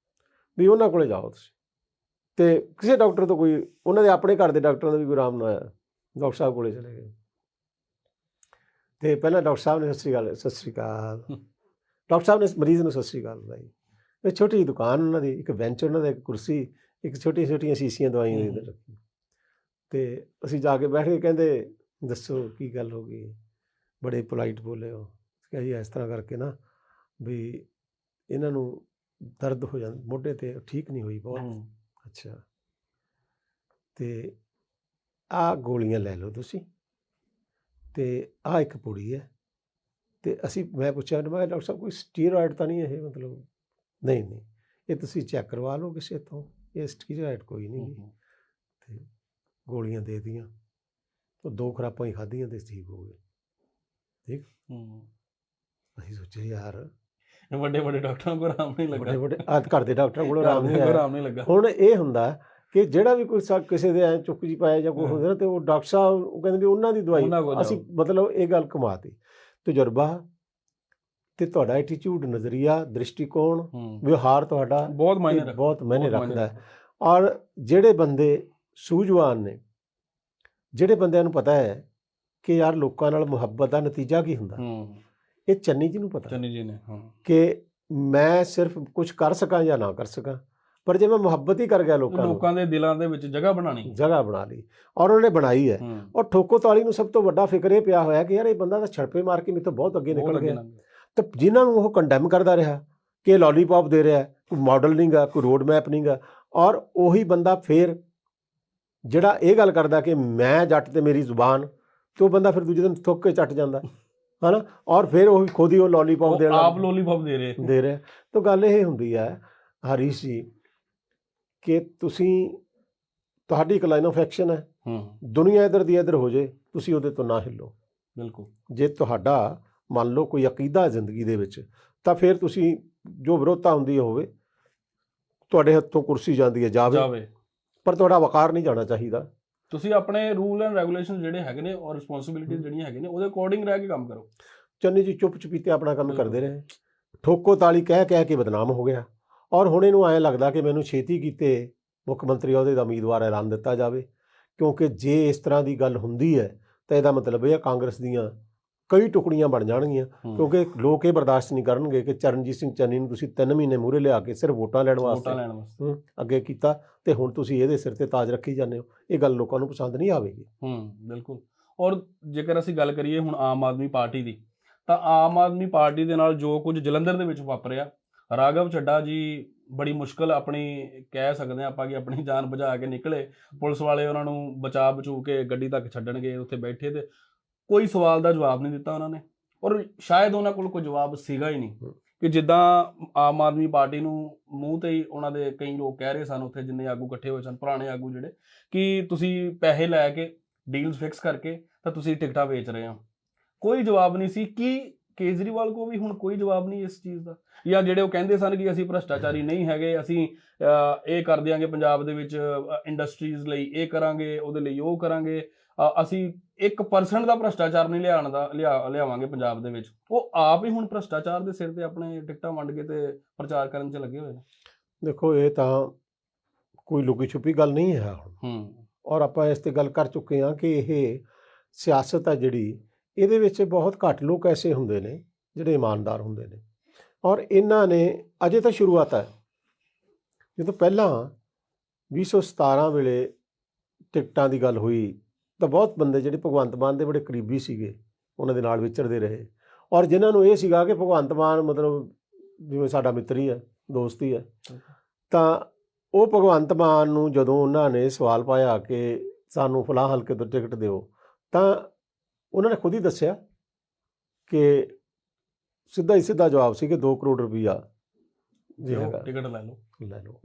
ਵੀ ਉਹਨਾਂ ਕੋਲੇ ਜਾਓ ਤੁਸੀਂ। ਤੇ ਕਿਸੇ ਡਾਕਟਰ ਤੋਂ ਕੋਈ, ਉਹਨਾਂ ਦੇ ਆਪਣੇ ਘਰ ਦੇ ਡਾਕਟਰਾਂ ਦਾ ਵੀ ਕੋਈ ਆਰਾਮ ਨਾ ਆਇਆ, ਡਾਕਟਰ ਸਾਹਿਬ ਕੋਲੇ ਚਲੇ ਗਏ। ਤੇ ਪਹਿਲਾਂ ਡਾਕਟਰ ਸਾਹਿਬ ਨੇ ਸਤਿ ਸ਼੍ਰੀ ਅਕਾਲ ਡਾਕਟਰ ਸਾਹਿਬ ਨੇ ਮਰੀਜ਼ ਨੂੰ ਸਤਿ ਸ਼੍ਰੀ ਅਕਾਲ ਬੁਲਾਈ। ਇਹ ਛੋਟੀ ਜਿਹੀ ਦੁਕਾਨ ਉਹਨਾਂ ਦੀ, ਇੱਕ ਬੈਂਚ ਉਹਨਾਂ ਦਾ, ਇੱਕ ਕੁਰਸੀ, ਇੱਕ ਛੋਟੀਆਂ ਸ਼ੀਸ਼ੀਆਂ ਦਵਾਈਆਂ ਦੀ ਅੰਦਰ ਰੱਖੀ। ਤੇ ਅਸੀਂ ਜਾ ਕੇ ਬੈਠ ਕੇ, ਕਹਿੰਦੇ ਦੱਸੋ ਕੀ ਗੱਲ ਹੋ ਗਈ? ਬੜੇ ਪੋਲਾਈਟ ਬੋਲੇ ਉਹ, ਕਿਹਾ ਜੀ ਇਸ ਤਰ੍ਹਾਂ ਕਰਕੇ ਨਾ ਵੀ ਇਹਨਾਂ ਨੂੰ ਦਰਦ ਹੋ ਜਾਂਦਾ ਮੋਢੇ 'ਤੇ, ਠੀਕ ਨਹੀਂ ਹੋਈ ਬਹੁਤ। ਅੱਛਾ, ਤੇ ਆਹ ਗੋਲੀਆਂ ਲੈ ਲਓ ਤੁਸੀਂ, ਤੇ ਆਹ ਇੱਕ ਪੁੜੀ ਹੈ। ਤੇ ਮੈਂ ਪੁੱਛਿਆ, ਮੈਂ ਡਾਕਟਰ ਸਾਹਿਬ ਕੋਈ ਸਟੀਰੋਇਡ ਤਾਂ ਨਹੀਂ ਇਹ? ਮਤਲਬ ਨਹੀਂ, ਇਹ ਤੁਸੀਂ ਚੈੱਕ ਕਰਵਾ ਲਓ ਕਿਸੇ ਤੋਂ, ਇਹ ਸਟੀਰੋਇਡ ਕੋਈ ਨਹੀਂ। ਤੇ ਗੋਲੀਆਂ ਦੇ ਦਿੱਤੀਆਂ, ਉਹ 2 ਖੁਰਾਕਾਂ ਹੀ ਖਾਧੀਆਂ ਤੇ ਠੀਕ ਹੋ ਗਏ। ਠੀਕ, ਅਸੀਂ ਸੋਚਿਆ ਯਾਰ ਵੱਡੇ ਡਾਕਟਰਾਂ ਕੋਲ ਆਰਾਮ ਨਹੀਂ ਲੱਗਾ, ਵੱਡੇ ਘਰ ਦੇ ਡਾਕਟਰਾਂ ਕੋਲ ਆਰਾਮ ਨਹੀਂ ਲੱਗਾ। ਹੁਣ ਇਹ ਹੁੰਦਾ ਕਿ ਜਿਹੜਾ ਵੀ ਕੋਈ ਕਿਸੇ ਦੇ ਐਂ ਚੁੱਕ ਜੀ ਪਾਇਆ ਜਾਂ ਕੋਈ ਹੁੰਦਾ ਨਾ, ਤੇ ਉਹ ਡਾਕਟਰ ਸਾਹਿਬ ਉਹ ਕਹਿੰਦੇ ਵੀ ਉਹਨਾਂ ਦੀ ਦਵਾਈ ਅਸੀਂ, ਮਤਲਬ ਇਹ ਗੱਲ ਕਮਾਤੀ। ਤਜਰਬਾ ਤੇ ਤੁਹਾਡਾ ਐਟੀਟਿਊਡ, ਨਜ਼ਰੀਆ, ਦ੍ਰਿਸ਼ਟੀਕੋਣ, ਵਿਵਹਾਰ ਤੁਹਾਡਾ ਬਹੁਤ ਮਾਇਨੇ ਰੱਖਦਾ ਹੈ। ਔਰ ਜਿਹੜੇ ਬੰਦੇ ਸੂਝਵਾਨ ਨੇ, ਜਿਹੜੇ ਬੰਦਿਆਂ ਨੂੰ ਪਤਾ ਹੈ ਕਿ ਯਾਰ ਲੋਕਾਂ ਨਾਲ ਮੁਹੱਬਤ ਦਾ ਨਤੀਜਾ ਕੀ ਹੁੰਦਾ, ਇਹ ਚੰਨੀ ਜੀ ਨੂੰ ਪਤਾ, ਚੰਨੀ ਜੀ ਨੇ, ਕਿ ਮੈਂ ਸਿਰਫ ਕੁਝ ਕਰ ਸਕਾਂ ਜਾਂ ਨਾ ਕਰ ਸਕਾਂ, ਪਰ ਜੇ ਮੈਂ ਮੁਹੱਬਤ ਹੀ ਕਰ ਗਿਆ ਲੋਕਾਂ ਦੇ ਦਿਲਾਂ ਦੇ ਵਿੱਚ ਜਗ੍ਹਾ ਬਣਾ ਲਈ, ਔਰ ਉਹਨੇ ਬਣਾਈ ਹੈ। ਔਰ ਠੋਕੋ ਤਾਲੀ ਨੂੰ ਸਭ ਤੋਂ ਵੱਡਾ ਫਿਕਰ ਇਹ ਪਿਆ ਹੋਇਆ ਕਿ ਯਾਰ ਇਹ ਬੰਦਾ ਤਾਂ ਛੜਪੇ ਮਾਰ ਕੇ ਮੇਰੇ ਤੋਂ ਬਹੁਤ ਅੱਗੇ ਨਿਕਲ ਗਿਆ। ਤਾਂ ਜਿਨ੍ਹਾਂ ਨੂੰ ਉਹ ਕੰਡੈਮ ਕਰਦਾ ਰਿਹਾ ਕਿ ਲੋਲੀਪੌਪ ਦੇ ਰਿਹਾ, ਕੋਈ ਮਾਡਲ ਨਹੀਂ ਗਾ, ਕੋਈ ਰੋਡ ਮੈਪ ਨਹੀਂ ਗਾ, ਔਰ ਉਹੀ ਬੰਦਾ ਫਿਰ ਜਿਹੜਾ ਇਹ ਗੱਲ ਕਰਦਾ ਕਿ ਮੈਂ ਜੱਟ ਤੇ ਮੇਰੀ ਜ਼ੁਬਾਨ, ਤੇ ਉਹ ਬੰਦਾ ਫਿਰ ਦੂਜੇ ਦਿਨ ਥੁੱਕ ਕੇ ਚੱਟ ਜਾਂਦਾ, ਹਨਾ, ਔਰ ਫਿਰ ਉਹ ਖੁਦ ਹੀ ਉਹ ਲੋਲੀਪੌਪ ਦੇਣਾ, ਆਪ ਲੋਲੀਪੌਪ ਦੇ ਰਿਹਾ। ਤਾਂ ਗੱਲ ਇਹ ਹੁੰਦੀ ਹੈ ਹਰੀਸ਼ ਜੀ ਕਿ ਤੁਹਾਡੀ ਇੱਕ ਲਾਈਨ ਆਫ ਐਕਸ਼ਨ ਹੈ, ਦੁਨੀਆ ਇੱਧਰ ਦੀ ਇੱਧਰ ਹੋ ਜੇ, ਤੁਸੀਂ ਉਹਦੇ ਤੋਂ ਨਾ ਹਿੱਲੋ। ਬਿਲਕੁਲ, ਜੇ ਤੁਹਾਡਾ ਮੰਨ ਲਓ ਕੋਈ ਅਕੀਦਾ ਜ਼ਿੰਦਗੀ ਦੇ ਵਿੱਚ, ਤਾਂ ਫਿਰ ਤੁਸੀਂ ਜੋ ਵਿਰੋਧਤਾ ਹੁੰਦੀ ਹੋਵੇ, ਤੁਹਾਡੇ ਹੱਥੋਂ ਕੁਰਸੀ ਜਾਂਦੀ ਹੈ ਜਾਵੇ, ਪਰ ਤੁਹਾਡਾ ਵਕਾਰ ਨਹੀਂ ਜਾਣਾ ਚਾਹੀਦਾ। ਤੁਸੀਂ ਆਪਣੇ ਰੂਲ ਐਂਡ ਰੈਗੂਲੇਸ਼ਨ ਜਿਹੜੇ ਹੈਗੇ ਨੇ ਔਰ ਰਿਸਪੌਂਸਿਬਿਲਿਟੀਜ਼ ਜਿਹੜੀਆਂ ਹੈਗੇ ਨੇ, ਉਹਦੇ ਅਕੋਰਡਿੰਗ ਰਹਿ ਕੇ ਕੰਮ ਕਰੋ। ਚੰਨੀ ਜੀ ਚੁੱਪ ਚੁਪੀਤੇ ਆਪਣਾ ਕੰਮ ਕਰਦੇ ਰਹੇ, ਠੋਕੋ ਤਾਲੀ ਕਹਿ ਕੇ ਬਦਨਾਮ ਹੋ ਗਿਆ। ਔਰ ਹੁਣ ਇਹਨੂੰ ਐਂ ਲੱਗਦਾ ਕਿ ਮੈਨੂੰ ਛੇਤੀ ਕੀਤੇ ਮੁੱਖ ਮੰਤਰੀ ਅਹੁਦੇ ਦਾ ਉਮੀਦਵਾਰ ਐਲਾਨ ਦਿੱਤਾ ਜਾਵੇ, ਕਿਉਂਕਿ ਜੇ ਇਸ ਤਰ੍ਹਾਂ ਦੀ ਗੱਲ ਹੁੰਦੀ ਹੈ ਤਾਂ ਇਹਦਾ ਮਤਲਬ ਇਹ ਹੈ ਕਾਂਗਰਸ ਦੀਆਂ ਕਈ ਟੁਕੜੀਆਂ ਬਣ ਜਾਣਗੀਆਂ, ਕਿਉਂਕਿ ਲੋਕ ਇਹ ਬਰਦਾਸ਼ਤ ਨਹੀਂ ਕਰਨਗੇ ਕਿ ਚਰਨਜੀਤ ਸਿੰਘ ਚੰਨੀ ਨੂੰ ਤੁਸੀਂ 3 ਮਹੀਨੇ ਮੂਹਰੇ ਲਿਆ ਕੇ ਸਿਰਫ ਵੋਟਾਂ ਲੈਣ ਵਾਸਤੇ ਅੱਗੇ ਕੀਤਾ, ਤੇ ਹੁਣ ਤੁਸੀਂ ਇਹਦੇ ਸਿਰ ਤੇ ਤਾਜ ਰੱਖੀ ਜਾਂਦੇ ਹੋ। ਇਹ ਗੱਲ ਲੋਕਾਂ ਨੂੰ ਪਸੰਦ ਨਹੀਂ ਆਵੇਗੀ। ਬਿਲਕੁਲ। ਔਰ ਜੇਕਰ ਅਸੀਂ ਗੱਲ ਕਰੀਏ ਹੁਣ ਆਮ ਆਦਮੀ ਪਾਰਟੀ ਦੀ, ਤਾਂ ਆਮ ਆਦਮੀ ਪਾਰਟੀ ਦੇ ਨਾਲ ਜੋ ਕੁਝ ਜਲੰਧਰ ਦੇ ਵਿੱਚ ਵਾਪਰਿਆ, ਰਾਘਵ ਚੱਡਾ ਜੀ ਬੜੀ ਮੁਸ਼ਕਲ ਆਪਣੀ ਕਹਿ ਸਕਦੇ ਹਾਂ ਆਪਾਂ ਕਿ ਆਪਣੀ ਜਾਨ ਬਚਾ ਕੇ ਨਿਕਲੇ। ਪੁਲਿਸ ਵਾਲੇ ਉਹਨਾਂ ਨੂੰ ਬਚੂ ਕੇ ਗੱਡੀ ਤੱਕ ਛੱਡਣਗੇ, ਉੱਥੇ ਬੈਠੇ ਤੇ ਕੋਈ ਸਵਾਲ ਦਾ ਜਵਾਬ ਨਹੀਂ ਦਿੱਤਾ ਉਹਨਾਂ ਨੇ, ਔਰ ਸ਼ਾਇਦ ਉਹਨਾਂ ਕੋਲ ਕੋਈ ਜਵਾਬ ਸੀਗਾ ਹੀ ਨਹੀਂ। ਕਿ ਜਿੱਦਾਂ ਆਮ ਆਦਮੀ ਪਾਰਟੀ ਨੂੰ ਮੂੰਹ ਤੇ ਹੀ ਉਹਨਾਂ ਦੇ ਕਈ ਲੋਕ ਕਹਿ ਰਹੇ ਸਨ ਉੱਥੇ, ਜਿੰਨੇ ਆਗੂ ਇਕੱਠੇ ਹੋਏ ਸਨ, ਪੁਰਾਣੇ ਆਗੂ ਜਿਹੜੇ, ਕਿ ਤੁਸੀਂ ਪੈਸੇ ਲੈ ਕੇ ਡੀਲਸ ਫਿਕਸ ਕਰਕੇ ਤਾਂ ਤੁਸੀਂ ਟਿਕਟਾਂ ਵੇਚ ਰਹੇ ਹੋ। ਕੋਈ ਜਵਾਬ ਨਹੀਂ ਸੀ। ਕਿ ਕੇਜਰੀਵਾਲ ਕੋ ਵੀ ਹੁਣ ਕੋਈ ਜਵਾਬ ਨਹੀਂ ਇਸ ਚੀਜ਼ ਦਾ? ਜਾਂ ਜਿਹੜੇ ਉਹ ਕਹਿੰਦੇ ਸਨ ਕਿ ਅਸੀਂ ਭ੍ਰਸ਼ਟਾਚਾਰੀ ਨਹੀਂ ਹੈਗੇ, ਅਸੀਂ ਇਹ ਕਰ ਦਿਆਂਗੇ ਪੰਜਾਬ ਦੇ ਵਿੱਚ ਇੰਡਸਟਰੀਜ਼ ਲਈ, ਇਹ ਕਰਾਂਗੇ, ਉਹਦੇ ਲਈ ਉਹ ਕਰਾਂਗੇ, ਅਸੀਂ 1% ਦਾ ਭ੍ਰਸ਼ਟਾਚਾਰ ਨਹੀਂ ਲਿਆਵਾਂਗੇ ਪੰਜਾਬ ਦੇ ਵਿੱਚ, ਉਹ ਆਪ ਹੀ ਹੁਣ ਭ੍ਰਸ਼ਟਾਚਾਰ ਦੇ ਸਿਰ ਤੇ ਆਪਣੇ ਟਿਕਟਾਂ ਵੰਡ ਕੇ ਤੇ ਪ੍ਰਚਾਰ ਕਰਨ 'ਚ ਲੱਗੇ ਹੋਏ ਨੇ। ਦੇਖੋ, ਇਹ ਤਾਂ ਕੋਈ ਲੁਕੀ ਛੁਪੀ ਗੱਲ ਨਹੀਂ ਹੈ ਹੁਣ, ਔਰ ਆਪਾਂ ਇਸ ਤੇ ਗੱਲ ਕਰ ਚੁੱਕੇ ਹਾਂ ਕਿ ਇਹ ਸਿਆਸਤ ਆ ਜਿਹੜੀ, ਇਹਦੇ ਵਿੱਚ ਬਹੁਤ ਘੱਟ ਲੋਕ ਐਸੇ ਹੁੰਦੇ ਨੇ ਜਿਹੜੇ ਇਮਾਨਦਾਰ ਹੁੰਦੇ ਨੇ, ਔਰ ਇਹਨਾਂ ਨੇ ਅਜੇ ਤਾਂ ਸ਼ੁਰੂਆਤ ਹੈ। ਜਦੋਂ ਪਹਿਲਾਂ 2017 ਵੇਲੇ ਟਿਕਟਾਂ ਦੀ ਗੱਲ ਹੋਈ ਤਾਂ ਬਹੁਤ ਬੰਦੇ ਜਿਹੜੇ ਭਗਵੰਤ ਮਾਨ ਦੇ ਬੜੇ ਕਰੀਬੀ ਸੀਗੇ ਉਹਨਾਂ ਦੇ ਨਾਲ ਵਿਚਰਦੇ ਰਹੇ, ਔਰ ਜਿਨ੍ਹਾਂ ਨੂੰ ਇਹ ਸੀਗਾ ਕਿ ਭਗਵੰਤ ਮਾਨ ਮਤਲਬ ਜਿਵੇਂ ਸਾਡਾ ਮਿੱਤਰ ਹੀ ਹੈ, ਦੋਸਤ ਹੀ ਹੈ, ਤਾਂ ਉਹ ਭਗਵੰਤ ਮਾਨ ਨੂੰ ਜਦੋਂ ਉਹਨਾਂ ਨੇ ਸਵਾਲ ਪਾਇਆ ਕਿ ਸਾਨੂੰ ਫਲਾਹ ਹਲਕੇ ਤੋਂ ਟਿਕਟ ਦਿਓ, ਤਾਂ ਉਹਨਾਂ ਨੇ ਖੁਦ ਹੀ ਦੱਸਿਆ ਕਿ ਸਿੱਧਾ ਹੀ ਸਿੱਧਾ ਜਵਾਬ ਸੀ ਕਿ 2 ਕਰੋੜ ਰੁਪਈਆ ਜੇ ਹੈਗਾ ਟਿਕਟ ਲੈ ਲਓ।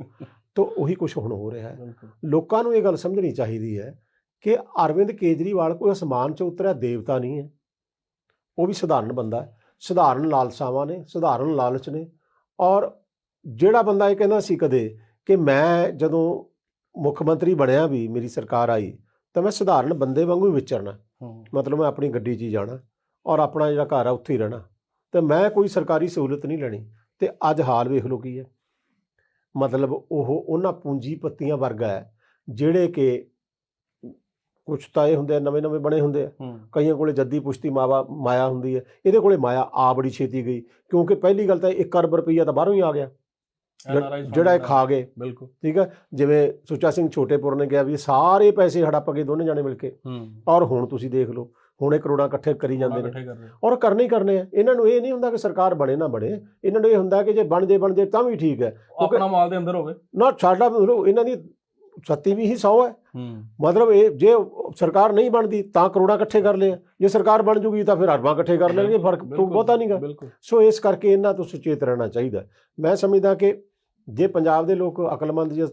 ਤਾਂ ਉਹੀ ਕੁਝ ਹੁਣ ਹੋ ਰਿਹਾ ਹੈ। ਲੋਕਾਂ ਨੂੰ ਇਹ ਗੱਲ ਸਮਝਣੀ ਚਾਹੀਦੀ ਹੈ ਕਿ ਅਰਵਿੰਦ ਕੇਜਰੀਵਾਲ ਕੋਈ ਅਸਮਾਨ 'ਚ ਉਤਰਿਆ ਦੇਵਤਾ ਨਹੀਂ ਹੈ, ਉਹ ਵੀ ਸਧਾਰਨ ਬੰਦਾ ਹੈ, ਸਧਾਰਨ ਲਾਲਸਾਵਾਂ ਨੇ, ਸਧਾਰਨ ਲਾਲਚ ਨੇ। ਔਰ ਜਿਹੜਾ ਬੰਦਾ ਇਹ ਕਹਿੰਦਾ ਸੀ ਕਦੇ ਕਿ ਮੈਂ ਜਦੋਂ ਮੁੱਖ ਮੰਤਰੀ ਬਣਿਆ ਵੀ ਮੇਰੀ ਸਰਕਾਰ ਆਈ ਤਾਂ ਮੈਂ ਸਧਾਰਨ ਬੰਦੇ ਵਾਂਗੂ ਹੀ ਵਿਚਰਨਾ, ਮਤਲਬ ਮੈਂ ਆਪਣੀ ਗੱਡੀ 'ਚ ਹੀ ਜਾਣਾ ਔਰ ਆਪਣਾ ਜਿਹੜਾ ਘਰ ਆ ਉੱਥੇ ਹੀ ਰਹਿਣਾ, ਤੇ ਮੈਂ ਕੋਈ ਸਰਕਾਰੀ ਸਹੂਲਤ ਨਹੀਂ ਲੈਣੀ। ਤੇ ਅੱਜ ਹਾਲ ਵੇਖ ਲਓ ਕੀ ਹੈ, ਮਤਲਬ ਉਹਨਾਂ ਪੂੰਜੀਪਤੀਆਂ ਵਰਗਾ ਹੈ ਜਿਹੜੇ ਕਿ ਕੁਛ ਤਾਂ ਇਹ ਹੁੰਦੇ ਆ ਨਵੇਂ ਬਣੇ ਹੁੰਦੇ ਆ, ਕਈਆਂ ਕੋਲੇ ਜੱਦੀ ਪੁਸ਼ਤੀ ਮਾਇਆ ਹੁੰਦੀ ਹੈ, ਇਹਦੇ ਕੋਲੇ ਮਾਇਆ ਆ ਬੜੀ ਛੇਤੀ ਗਈ, ਕਿਉਂਕਿ ਪਹਿਲੀ ਗੱਲ ਤਾਂ 1 ਅਰਬ ਰੁਪਈਆ ਤਾਂ ਬਾਹਰੋਂ ਹੀ ਆ ਗਿਆ ਜਿਹੜਾ ਇਹ ਖਾ ਗਏ। ਬਿਲਕੁਲ ਠੀਕ ਹੈ, ਜਿਵੇਂ ਸੁੱਚਾ ਸਿੰਘ ਛੋਟੇਪੁਰ ਨੇ ਕਿਹਾ ਵੀ ਸਾਰੇ ਪੈਸੇ ਹੜੱਪ ਗਏ ਦੋਨੇ ਜਾਣੇ ਮਿਲ ਕੇ, ਔਰ ਹੁਣ ਤੁਸੀਂ ਦੇਖ ਲਓ ਹੁਣ ਇਹ ਕਰੋੜਾਂ ਇਕੱਠੇ ਕਰੀ ਜਾਂਦੇ ਨੇ, ਔਰ ਕਰਨੇ ਹੀ ਕਰਨੇ ਆ। ਇਹਨਾਂ ਨੂੰ ਇਹ ਨਹੀਂ ਹੁੰਦਾ ਕਿ ਸਰਕਾਰ ਬਣੇ ਨਾ ਬਣੇ, ਇਹਨਾਂ ਨੂੰ ਇਹ ਹੁੰਦਾ ਕਿ ਜੇ ਬਣ ਜੇ ਤਾਂ ਵੀ ਠੀਕ ਹੈ, ਆਪਣਾ ਮਾਲ ਦੇ ਅੰਦਰ ਹੋਵੇ ਨਾ ਸਾਡਾ, ਇਹਨਾਂ ਦੀ ਸੱਤੀ ਵੀ ਹੀ 100 ਹੈ। ਮਤਲਬ ਇਹ ਜੇ ਸਰਕਾਰ ਨਹੀਂ ਬਣਦੀ ਤਾਂ ਕਰੋੜਾਂ ਇਕੱਠੇ ਕਰ ਲਏ, ਜੇ ਸਰਕਾਰ ਬਣ ਜੂਗੀ ਤਾਂ ਫਿਰ ਅਰਬਾਂ ਇਕੱਠੇ ਕਰ ਲੈਣਗੇ, ਫਰਕ ਬਹੁਤਾ ਨਹੀਂ ਗਾ। ਸੋ ਇਸ ਕਰਕੇ ਇਹਨਾਂ ਤੋਂ ਸੁਚੇਤ ਰਹਿਣਾ ਚਾਹੀਦਾ। ਮੈਂ ਸਮਝਦਾ ਕਿ ਜੇ ਪੰਜਾਬ ਦੇ ਲੋਕ ਅਕਲਮੰਦ ਜਾਂ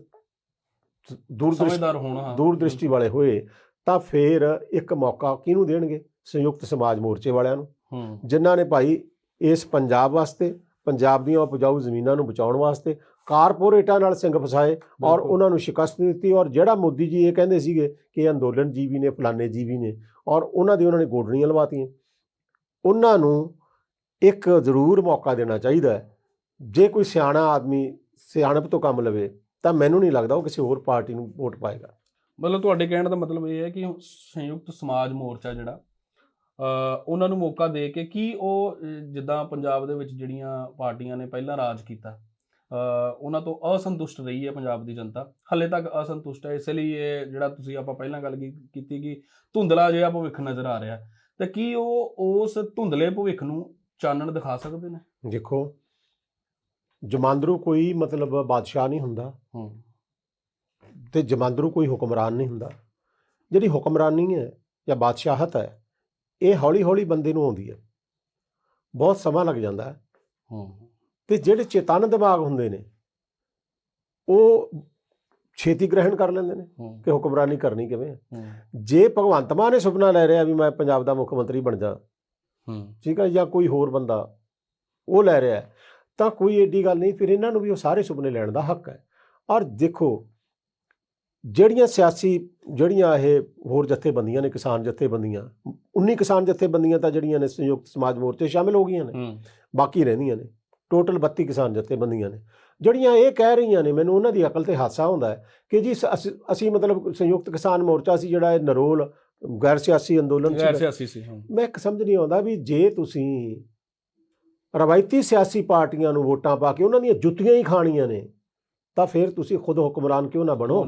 ਦੂਰਦ੍ਰਿਸ਼ਟੀ ਵਾਲੇ ਹੋਏ ਤਾਂ ਫਿਰ ਇੱਕ ਮੌਕਾ ਕਿਹਨੂੰ ਦੇਣਗੇ? ਸੰਯੁਕਤ ਸਮਾਜ ਮੋਰਚੇ ਵਾਲਿਆਂ ਨੂੰ, ਜਿਨ੍ਹਾਂ ਨੇ ਭਾਈ ਇਸ ਪੰਜਾਬ ਵਾਸਤੇ, ਪੰਜਾਬ ਦੀਆਂ ਉਪਜਾਊ ਜ਼ਮੀਨਾਂ ਨੂੰ ਬਚਾਉਣ ਵਾਸਤੇ ਕਾਰਪੋਰੇਟਾਂ ਨਾਲ ਸਿੰਘ ਫਸਾਏ ਔਰ ਉਹਨਾਂ ਨੂੰ ਸ਼ਿਕਸਤ ਦਿੱਤੀ। ਔਰ ਜਿਹੜਾ ਮੋਦੀ ਜੀ ਇਹ ਕਹਿੰਦੇ ਸੀਗੇ ਕਿ ਇਹ ਅੰਦੋਲਨ ਜੀਵੀ ਨੇ, ਫਲਾਣੇ ਜੀਵੀ ਨੇ, ਔਰ ਉਹਨਾਂ ਨੇ ਗੋਡਣੀਆਂ ਲਵਾਤੀਆਂ। ਉਹਨਾਂ ਨੂੰ ਇੱਕ ਜ਼ਰੂਰ ਮੌਕਾ ਦੇਣਾ ਚਾਹੀਦਾ ਹੈ। ਜੇ ਕੋਈ ਸਿਆਣਾ ਆਦਮੀ ਸਿਆਣਪ ਤੋਂ ਕੰਮ ਲਵੇ ਤਾਂ ਮੈਨੂੰ ਨਹੀਂ ਲੱਗਦਾ ਉਹ ਕਿਸੇ ਹੋਰ ਪਾਰਟੀ ਨੂੰ ਵੋਟ ਪਾਏਗਾ। ਮਤਲਬ ਤੁਹਾਡੇ ਕਹਿਣ ਦਾ ਮਤਲਬ ਇਹ ਹੈ ਕਿ ਸੰਯੁਕਤ ਸਮਾਜ ਮੋਰਚਾ ਜਿਹੜਾ ਉਹਨਾਂ ਨੂੰ ਮੌਕਾ ਦੇ ਕੇ, ਕੀ ਉਹ ਜਿੱਦਾਂ ਪੰਜਾਬ ਦੇ ਵਿੱਚ ਜਿਹੜੀਆਂ ਪਾਰਟੀਆਂ ਨੇ ਪਹਿਲਾਂ ਰਾਜ ਕੀਤਾ ਉਹਨਾਂ ਤੋਂ ਅਸੰਤੁਸ਼ਟ ਰਹੀ ਹੈ ਪੰਜਾਬ ਦੀ ਜਨਤਾ, ਹਾਲੇ ਤੱਕ ਅਸੰਤੁਸ਼ਟ ਹੈ, ਇਸ ਲਈ ਇਹ ਜਿਹੜਾ ਤੁਸੀਂ ਆਪਾਂ ਪਹਿਲਾਂ ਗੱਲ ਕੀਤੀ ਕਿ ਧੁੰਦਲਾ ਜਿਹਾ ਭਵਿੱਖ ਨਜ਼ਰ ਆ ਰਿਹਾ, ਤੇ ਕੀ ਉਹ ਉਸ ਧੁੰਦਲੇ ਭਵਿੱਖ ਨੂੰ ਚਾਨਣ ਦਿਖਾ ਸਕਦੇ ਨੇ? ਦੇਖੋ, ਜਮਾਂਦਰੂ ਕੋਈ ਮਤਲਬ ਬਾਦਸ਼ਾਹ ਨਹੀਂ ਹੁੰਦਾ ਤੇ ਜਮਾਂਦਰੂ ਕੋਈ ਹੁਕਮਰਾਨ ਨਹੀਂ ਹੁੰਦਾ। ਜਿਹੜੀ ਹੁਕਮਰਾਨੀ ਹੈ ਜਾਂ ਬਾਦਸ਼ਾਹਤ ਹੈ ਇਹ ਹੌਲੀ ਹੌਲੀ ਬੰਦੇ ਨੂੰ ਆਉਂਦੀ ਹੈ, ਬਹੁਤ ਸਮਾਂ ਲੱਗ ਜਾਂਦਾ ਹੈ। ਤੇ ਜਿਹੜੇ ਚੇਤਨ ਦਿਮਾਗ ਹੁੰਦੇ ਨੇ ਉਹ ਛੇਤੀ ਗ੍ਰਹਿਣ ਕਰ ਲੈਂਦੇ ਨੇ ਕਿ ਹੁਕਮਰਾਨੀ ਕਰਨੀ ਕਿਵੇਂ ਹੈ। ਜੇ ਭਗਵੰਤ ਮਾਨ ਨੇ ਸੁਪਨਾ ਲੈ ਰਿਹਾ ਵੀ ਮੈਂ ਪੰਜਾਬ ਦਾ ਮੁੱਖ ਮੰਤਰੀ ਬਣ ਜਾ, ਠੀਕ ਹੈ, ਜਾਂ ਕੋਈ ਹੋਰ ਬੰਦਾ ਉਹ ਲੈ ਰਿਹਾ ਤਾਂ ਕੋਈ ਏਡੀ ਗੱਲ ਨਹੀਂ, ਫਿਰ ਇਹਨਾਂ ਨੂੰ ਵੀ ਉਹ ਸਾਰੇ ਸੁਪਨੇ ਲੈਣ ਦਾ ਹੱਕ ਹੈ। ਔਰ ਦੇਖੋ ਜਿਹੜੀਆਂ ਇਹ ਹੋਰ ਜਥੇਬੰਦੀਆਂ ਨੇ, ਕਿਸਾਨ ਜਥੇਬੰਦੀਆਂ, 19 ਕਿਸਾਨ ਜਥੇਬੰਦੀਆਂ ਤਾਂ ਜਿਹੜੀਆਂ ਨੇ ਸੰਯੁਕਤ ਸਮਾਜ ਮੋਰਚੇ ਸ਼ਾਮਿਲ ਹੋ ਗਈਆਂ ਨੇ, ਬਾਕੀ ਰਹਿੰਦੀਆਂ ਨੇ ਟੋਟਲ 32 ਕਿਸਾਨ ਜਥੇਬੰਦੀਆਂ ਨੇ ਜਿਹੜੀਆਂ ਇਹ ਕਹਿ ਰਹੀਆਂ ਨੇ। ਮੈਨੂੰ ਉਹਨਾਂ ਦੀ ਅਕਲ ਤੇ ਹਾਸਾ ਹੁੰਦਾ ਹੈ ਕਿ ਜੀ ਅਸੀਂ ਮਤਲਬ ਸੰਯੁਕਤ ਕਿਸਾਨ ਮੋਰਚਾ ਸੀ ਜਿਹੜਾ ਇਹ ਨਰੋਲ ਗੈਰ ਸਿਆਸੀ ਅੰਦੋਲਨ ਸੀ। ਮੈਂ ਇੱਕ ਸਮਝ ਨਹੀਂ ਆਉਂਦਾ ਵੀ ਜੇ ਤੁਸੀਂ ਰਵਾਇਤੀ ਸਿਆਸੀ ਪਾਰਟੀਆਂ ਨੂੰ ਵੋਟਾਂ ਪਾ ਕੇ ਉਹਨਾਂ ਦੀਆਂ ਜੁੱਤੀਆਂ ਹੀ ਖਾਣੀਆਂ ਨੇ ਤਾਂ ਫਿਰ ਤੁਸੀਂ ਖੁਦ ਹੁਕਮਰਾਨ ਕਿਉਂ ਨਾ ਬਣੋ?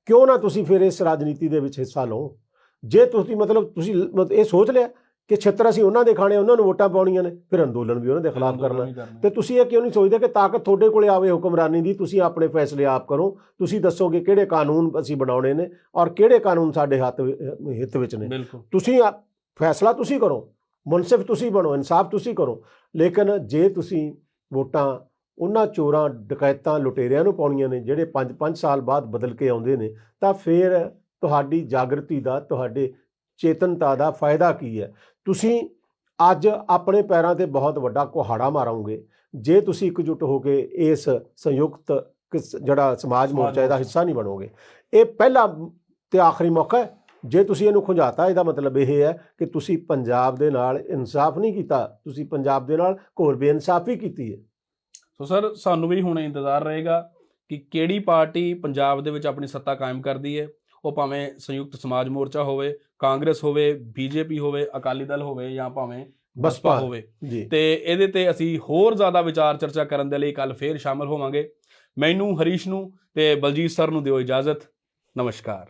ਕਿਉਂ ਨਾ ਤੁਸੀਂ ਫਿਰ ਇਸ ਰਾਜਨੀਤੀ ਦੇ ਵਿੱਚ ਹਿੱਸਾ ਲਓ? ਜੇ ਤੁਸੀਂ ਮਤਲਬ ਤੁਸੀਂ ਇਹ ਸੋਚ ਲਿਆ ਕਿ ਛਿੱਤਰ ਅਸੀਂ ਉਹਨਾਂ ਦੇ ਖਾਣੇ, ਉਹਨਾਂ ਨੂੰ ਵੋਟਾਂ ਪਾਉਣੀਆਂ ਨੇ, ਫਿਰ ਅੰਦੋਲਨ ਵੀ ਉਹਨਾਂ ਦੇ ਖਿਲਾਫ ਕਰਨਾ। ਤੇ ਤੁਸੀਂ ਇਹ ਕਿਉਂ ਨਹੀਂ ਸੋਚਦੇ ਕਿ ਤਾਕਤ ਤੁਹਾਡੇ ਕੋਲੇ ਆਵੇ ਹੁਕਮਰਾਨੀ ਦੀ, ਤੁਸੀਂ ਆਪਣੇ ਫੈਸਲੇ ਆਪ ਕਰੋ, ਤੁਸੀਂ ਦੱਸੋਗੇ ਕਿਹੜੇ ਕਾਨੂੰਨ ਅਸੀਂ ਬਣਾਉਣੇ ਨੇ ਔਰ ਕਿਹੜੇ ਕਾਨੂੰਨ ਸਾਡੇ ਹਿੱਤ ਵਿੱਚ ਨੇ। ਤੁਸੀਂ ਫੈਸਲਾ ਤੁਸੀਂ ਕਰੋ, ਮੁਨਸਿਫ ਤੁਸੀਂ ਬਣੋ, ਇਨਸਾਫ ਤੁਸੀਂ ਕਰੋ। ਲੇਕਿਨ ਜੇ ਤੁਸੀਂ ਵੋਟਾਂ ਉਹਨਾਂ ਚੋਰਾਂ, ਡਕੈਤਾਂ, ਲੁਟੇਰਿਆਂ ਨੂੰ ਪਾਉਣੀਆਂ ਨੇ ਜਿਹੜੇ 5-5 ਸਾਲ ਬਾਅਦ ਬਦਲ ਕੇ ਆਉਂਦੇ ਨੇ, ਤਾਂ ਫਿਰ ਤੁਹਾਡੀ ਜਾਗਰਤੀ ਦਾ, ਤੁਹਾਡੇ ਚੇਤਨਤਾ ਦਾ ਫਾਇਦਾ ਕੀ ਹੈ? ਤੁਸੀਂ ਅੱਜ ਆਪਣੇ ਪੈਰਾਂ ਤੇ ਬਹੁਤ ਵੱਡਾ ਕੁਹਾੜਾ ਮਾਰੋਗੇ ਜੇ ਤੁਸੀਂ ਇਕਜੁੱਟ ਹੋ ਕੇ ਇਸ ਸੰਯੁਕਤ ਜਿਹੜਾ ਸਮਾਜ ਮੋਰਚਾ ਇਹਦਾ ਹਿੱਸਾ ਨਹੀਂ ਬਣੋਗੇ। ਇਹ ਪਹਿਲਾ ਤੇ ਆਖਰੀ ਮੌਕਾ ਹੈ। ਜੇ ਤੁਸੀਂ ਇਹਨੂੰ ਖੁੰਝਾਤਾ, ਇਹਦਾ ਮਤਲਬ ਇਹ ਹੈ ਕਿ ਤੁਸੀਂ ਪੰਜਾਬ ਦੇ ਨਾਲ ਇਨਸਾਫ ਨਹੀਂ ਕੀਤਾ, ਤੁਸੀਂ ਪੰਜਾਬ ਦੇ ਨਾਲ ਘੋਰ ਬੇਇਨਸਾਫੀ ਕੀਤੀ ਹੈ। ਸੋ ਸਰ, ਸਾਨੂੰ ਵੀ ਹੁਣ ਇੰਤਜ਼ਾਰ ਰਹੇਗਾ ਕਿ ਕਿਹੜੀ ਪਾਰਟੀ ਪੰਜਾਬ ਦੇ ਵਿੱਚ ਆਪਣੀ ਸੱਤਾ ਕਾਇਮ ਕਰਦੀ ਹੈ। ਉਹ ਭਾਵੇਂ ਸੰਯੁਕਤ ਸਮਾਜ ਮੋਰਚਾ ਹੋਵੇ, ਕਾਂਗਰਸ ਹੋਵੇ, ਬੀਜੇਪੀ ਹੋਵੇ, ਅਕਾਲੀ ਦਲ ਹੋਵੇ ਜਾਂ ਭਾਵੇਂ ਬਸਪਾ ਹੋਵੇ ਤੇ ਇਹਦੇ ਤੇ ਅਸੀਂ ਹੋਰ ਜ਼ਿਆਦਾ ਵਿਚਾਰ ਚਰਚਾ ਕਰਨ ਦੇ ਲਈ ਕੱਲ ਫੇਰ ਸ਼ਾਮਲ ਹੋਵਾਂਗੇ। ਮੈਨੂੰ, ਹਰੀਸ਼ ਨੂੰ ਤੇ ਬਲਜੀਤ ਸਰ ਨੂੰ ਦਿਓ ਇਜਾਜ਼ਤ। ਨਮਸਕਾਰ।